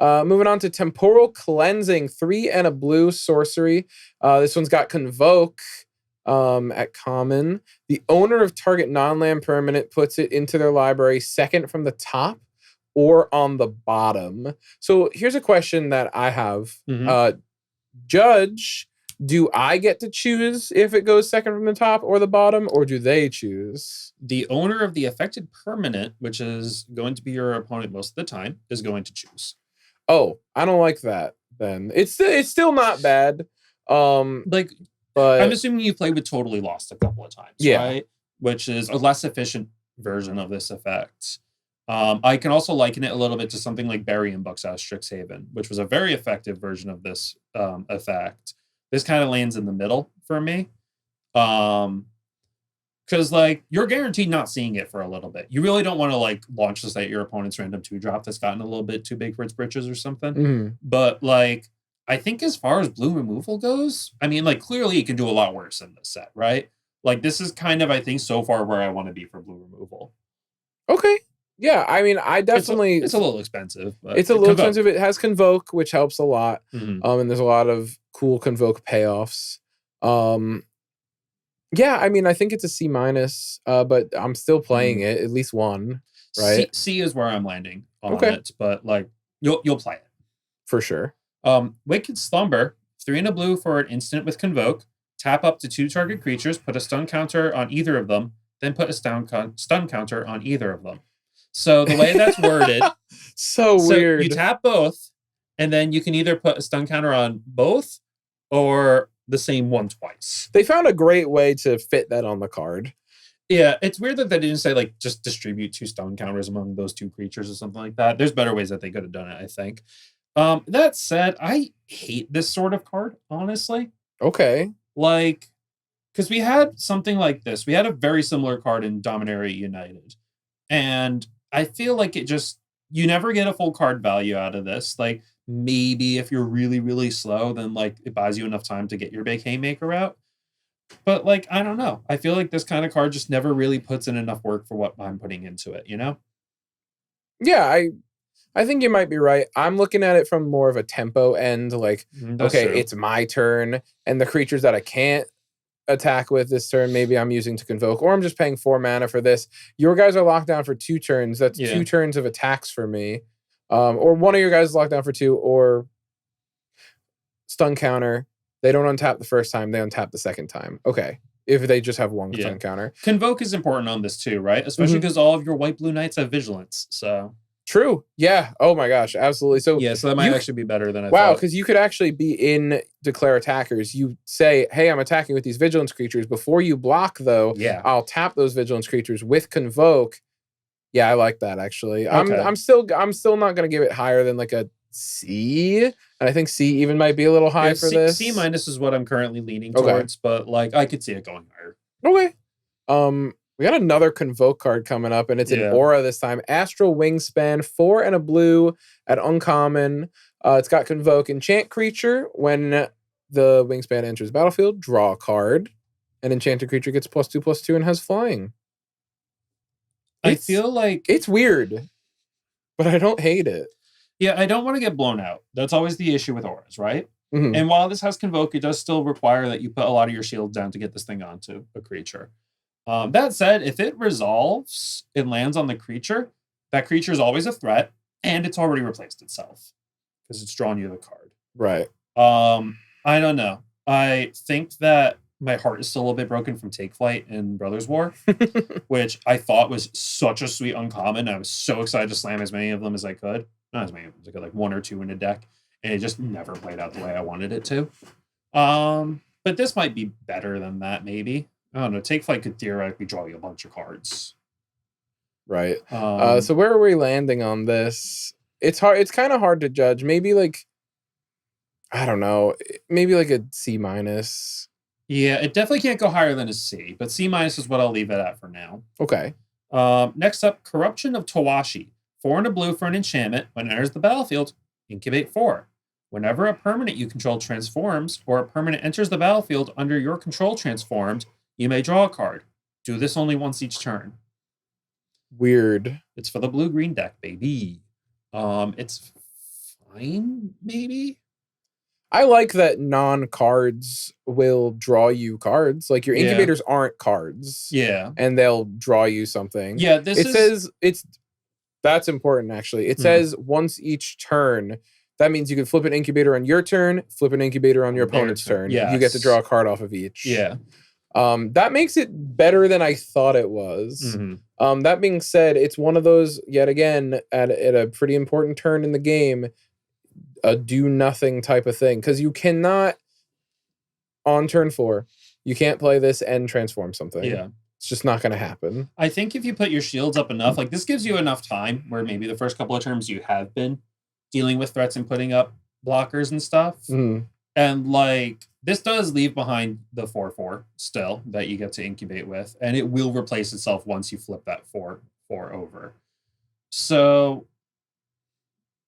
Moving on to Temporal Cleansing, 3 and a blue sorcery. This one's got Convoke at common. The owner of target non-land permanent puts it into their library second from the top or on the bottom. So here's a question that I have. Mm-hmm. Judge, do I get to choose if it goes second from the top or the bottom, or do they choose? The owner of the affected permanent, which is going to be your opponent most of the time, is going to choose. Oh, I don't like that then. It's still not bad. But I'm assuming you played with Totally Lost a couple of times, right? Which is a less efficient version of this effect. I can also liken it a little bit to something like Burying Books out of Strixhaven, which was a very effective version of this effect. This kind of lands in the middle for me. Because like you're guaranteed not seeing it for a little bit. You really don't want to like launch this at your opponent's random 2-drop that's gotten a little bit too big for its britches or something. Mm-hmm. But like I think as far as blue removal goes, I mean like clearly it can do a lot worse in this set, right? Like this is kind of I think so far where I want to be for blue removal. Okay. Yeah, I mean I definitely it's a little expensive. But it's a little expensive. It has Convoke, which helps a lot. Mm-hmm. And there's a lot of cool Convoke payoffs. Yeah, I mean, I think it's a C-, but I'm still playing it, at least one, right? C is where I'm landing on it, but like you'll play it. For sure. Wicked Slumber, 3 and a blue for an instant with Convoke. Tap up to 2 target creatures, put a stun counter on either of them, then put a stun counter on either of them. So the way that's worded, so weird. You tap both, and then you can either put a stun counter on both or the same one twice. They found a great way to fit that on the card. Yeah, it's weird that they didn't say like just distribute 2 stun counters among those 2 creatures or something like that. There's better ways that they could have done it, I think. That said, I hate this sort of card, honestly. Okay. Like, because we had something like this. We had a very similar card in Dominaria United. And I feel like you never get a full card value out of this. Like, maybe if you're really, really slow, then like it buys you enough time to get your big haymaker out. But like, I don't know. I feel like this kind of card just never really puts in enough work for what I'm putting into it, you know? Yeah, I think you might be right. I'm looking at it from more of a tempo end. Like, okay, it's my turn, and the creatures that I can't attack with this turn, maybe I'm using to Convoke, or I'm just paying 4 mana for this. Your guys are locked down for 2 turns. That's 2 turns of attacks for me. Or one of your guys is locked down for 2, or stun counter. They don't untap the first time, they untap the second time. Okay. If they just have one stun counter. Convoke is important on this too, right? Especially because all of your white blue knights have vigilance. So true. Yeah. Oh my gosh. Absolutely. So so that might actually be better than I wow, thought. because you could actually be in declare attackers. You say, hey, I'm attacking with these vigilance creatures. Before you block, though, I'll tap those vigilance creatures with convoke. Yeah, I like that actually. Okay. I'm still not gonna give it higher than like a C. And I think C even might be a little high for this. C- is what I'm currently leaning towards, but like I could see it going higher. Okay. We got another Convoke card coming up, and it's an aura this time. Astral Wingspan, 4 and a blue at uncommon. It's got Convoke. Enchant creature. When the Wingspan enters the battlefield, draw a card. An enchanted creature gets +2/+2 and has flying. I feel like it's weird, but I don't hate it. Yeah, I don't want to get blown out. That's always the issue with auras, right? And while this has Convoke, it does still require that you put a lot of your shields down to get this thing onto a creature. That said, if it resolves and lands on the creature, that creature is always a threat, and it's already replaced itself because it's drawn you the card. Right. I don't know. I think that my heart is still a little bit broken from Take Flight and Brothers War, which I thought was such a sweet uncommon. I was so excited to slam as many of them as I could. Not as many of them. I got like 1 or 2 in a deck, and it just never played out the way I wanted it to. But this might be better than that, maybe. I don't know. Take Flight could theoretically draw you a bunch of cards. Right. So where are we landing on this? It's hard. It's kind of hard to judge. Maybe like, I don't know. Maybe like a C-. Yeah, it definitely can't go higher than a C, but C- is what I'll leave it at for now. Okay. Next up, Corruption of Tawashi. 4 and a blue for an enchantment. When it enters the battlefield, incubate 4. Whenever a permanent you control transforms, or a permanent enters the battlefield under your control transformed, you may draw a card. Do this only once each turn. Weird. It's for the blue-green deck, baby. It's fine, maybe? I like that non-cards will draw you cards. Like your incubators aren't cards. Yeah. And they'll draw you something. Yeah, that's important actually. It says once each turn. That means you can flip an incubator on your turn, flip an incubator on your opponent's turn. Yes. You get to draw a card off of each. Yeah. That makes it better than I thought it was. That being said, it's one of those, yet again, at a pretty important turn in the game, a do nothing type of thing. Because you cannot, on turn 4, you can't play this and transform something. Yeah. It's just not going to happen. I think if you put your shields up enough, like this gives you enough time where maybe the first couple of turns you have been dealing with threats and putting up blockers and stuff. And like this does leave behind the 4/4 still that you get to incubate with, and it will replace itself once you flip that 4/4 over. So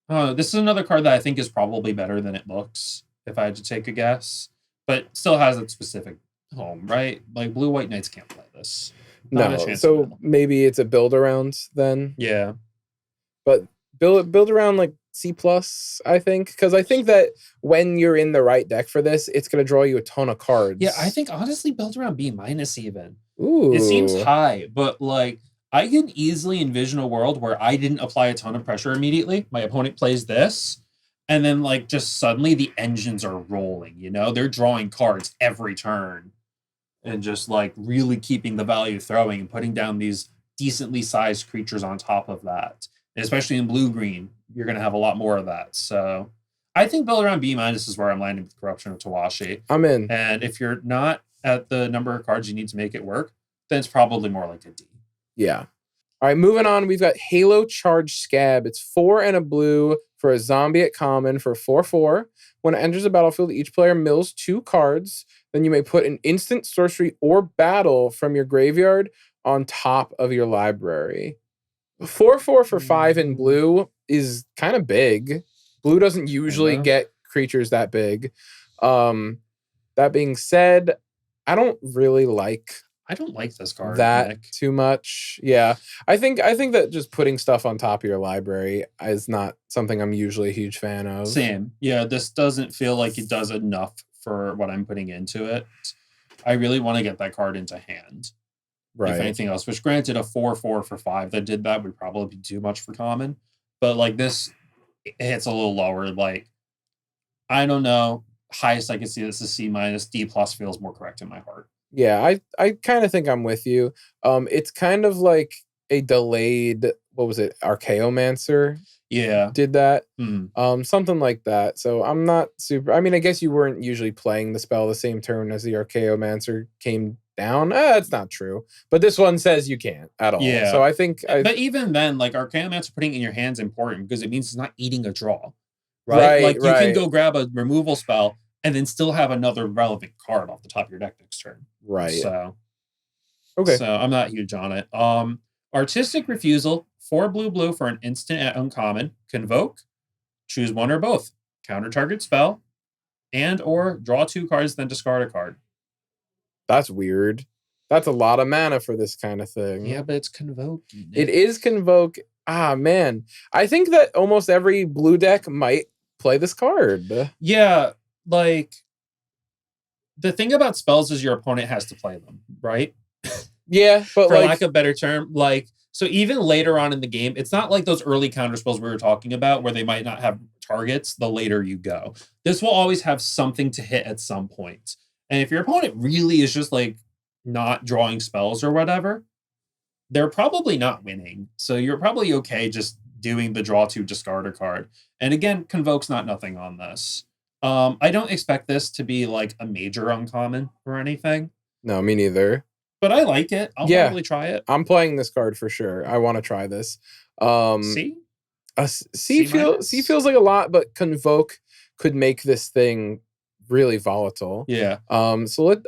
this is another card that I think is probably better than it looks, if I had to take a guess, but still has its specific home, right? Like blue-white knights can't play this. No, so maybe it's a build around then. Yeah, but build around like C+, I think, because I think that when you're in the right deck for this, it's going to draw you a ton of cards. Yeah, I think honestly build around B- even. Ooh. It seems high, but like I can easily envision a world where I didn't apply a ton of pressure immediately. My opponent plays this, and then like just suddenly the engines are rolling, you know? They're drawing cards every turn and just like really keeping the value throwing and putting down these decently sized creatures on top of that. And especially in blue-green, you're going to have a lot more of that. So I think build around B- is where I'm landing with Corruption of Tawashi. I'm in. And if you're not at the number of cards you need to make it work, then it's probably more like a D. Yeah. All right, moving on. We've got Halo Charge Scab. It's 4 and a blue for a zombie at common for 4/4. When it enters the battlefield, each player mills 2 cards. Then you may put an instant, sorcery, or battle from your graveyard on top of your library. 4/4 for 5 in blue is kind of big. Blue doesn't usually get creatures that big. That being said, I don't like this card that too much. Yeah. I think that just putting stuff on top of your library is not something I'm usually a huge fan of. Same. Yeah, this doesn't feel like it does enough for what I'm putting into it. I really want to get that card into hand. Right. If anything else, which granted a 4/4 for 5 that did that would probably be too much for common. But like this it hits a little lower. Like, I don't know. highest I can see this is C minus. D plus feels more correct in my heart. Yeah, I kind of think I'm with you. It's kind of like a delayed, what was it, Archaeomancer? Yeah. Did that. Mm. Something like that. So I'm not super, I mean, I guess you weren't usually playing the spell the same turn as the Archaeomancer came down. That's not true. But this one says you can't at all. Yeah. So I think but even then, like Archaeomancer putting it in your hand's important because it means it's not eating a draw. Right? Like you can go grab a removal spell and then still have another relevant card off the top of your deck next turn. Right. So okay. So I'm not huge on it. Artistic Refusal, 4 blue for an instant at uncommon. Convoke, choose one or both. Counter target spell, and or draw 2 cards, then discard a card. That's weird. That's a lot of mana for this kind of thing. Yeah, but it's Convoke. It is Convoke. Ah, man. I think that almost every blue deck might play this card. Yeah, like the thing about spells is your opponent has to play them, right? Yeah, but for lack of a better term, like so even later on in the game, it's not like those early counter spells we were talking about where they might not have targets the later you go. This will always have something to hit at some point. And if your opponent really is just like not drawing spells or whatever, they're probably not winning. So you're probably okay just doing the draw 2 discard a card. And again, Convoke's not nothing on this. I don't expect this to be like a major uncommon or anything. No, me neither. But I like it. I'll probably try it. I'm playing this card for sure. I want to try this. C? C feels like a lot, but Convoke could make this thing really volatile. Yeah. So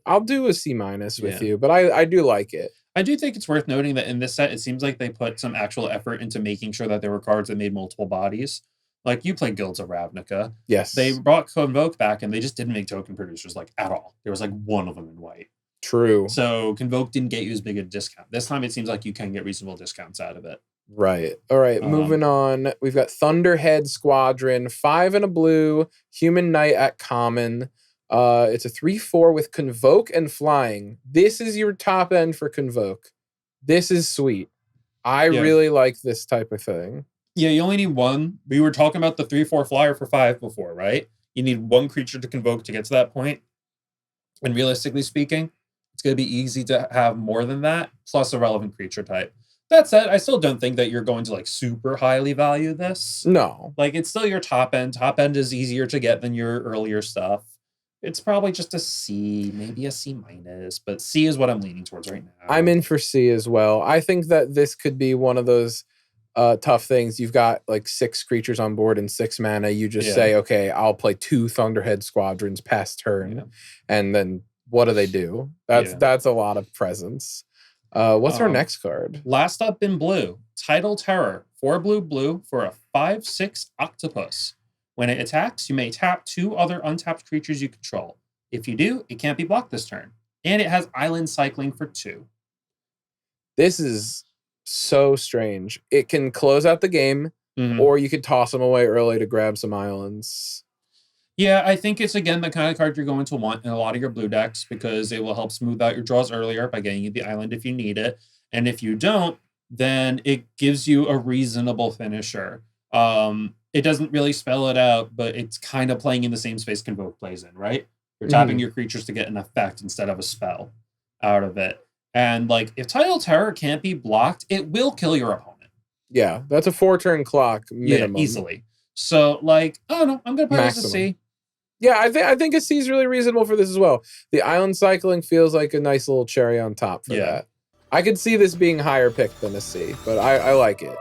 I'll do a C minus with you, but I do like it. I do think it's worth noting that in this set, it seems like they put some actual effort into making sure that there were cards that made multiple bodies. Like you played Guilds of Ravnica. Yes. They brought Convoke back and they just didn't make token producers like at all. There was like one of them in white. True. So Convoke didn't get you as big a discount. This time it seems like you can get reasonable discounts out of it. Right. All right. Moving on. We've got Thunderhead Squadron, 5 and a blue, Human Knight at common. It's a 3/4 with Convoke and flying. This is your top end for Convoke. This is sweet. I really like this type of thing. Yeah, you only need one. We were talking about the 3/4 flyer for 5 before, right? You need one creature to Convoke to get to that point. And realistically speaking, it's going to be easy to have more than that, plus a relevant creature type. That said, I still don't think that you're going to like super highly value this. No. Like it's still your top end. Top end is easier to get than your earlier stuff. It's probably just a C, maybe a C minus, but C is what I'm leaning towards right now. I'm in for C as well. I think that this could be one of those tough things. You've got like 6 creatures on board and 6 mana. You just say, okay, I'll play 2 Thunderhead Squadrons past turn. And then what do they do? That's a lot of presence. What's our next card? Last up in blue, Tidal Terror, 4 blue for a 5/6 octopus. When it attacks, you may tap 2 other untapped creatures you control. If you do, it can't be blocked this turn. And it has island cycling for 2. This is so strange. It can close out the game, or you could toss them away early to grab some islands. Yeah, I think it's, again, the kind of card you're going to want in a lot of your blue decks because it will help smooth out your draws earlier by getting you the island if you need it. And if you don't, then it gives you a reasonable finisher. It doesn't really spell it out, but it's kind of playing in the same space Convoke plays in, right? You're tapping your creatures to get an effect instead of a spell out of it. And like, if Tidal Terror can't be blocked, it will kill your opponent. Yeah, that's a 4-turn clock minimum. Yeah, easily. So, like, I don't know. I'm going to play this a C. Yeah, I think a C is really reasonable for this as well. The island cycling feels like a nice little cherry on top for that. I could see this being higher picked than a C, but I like it.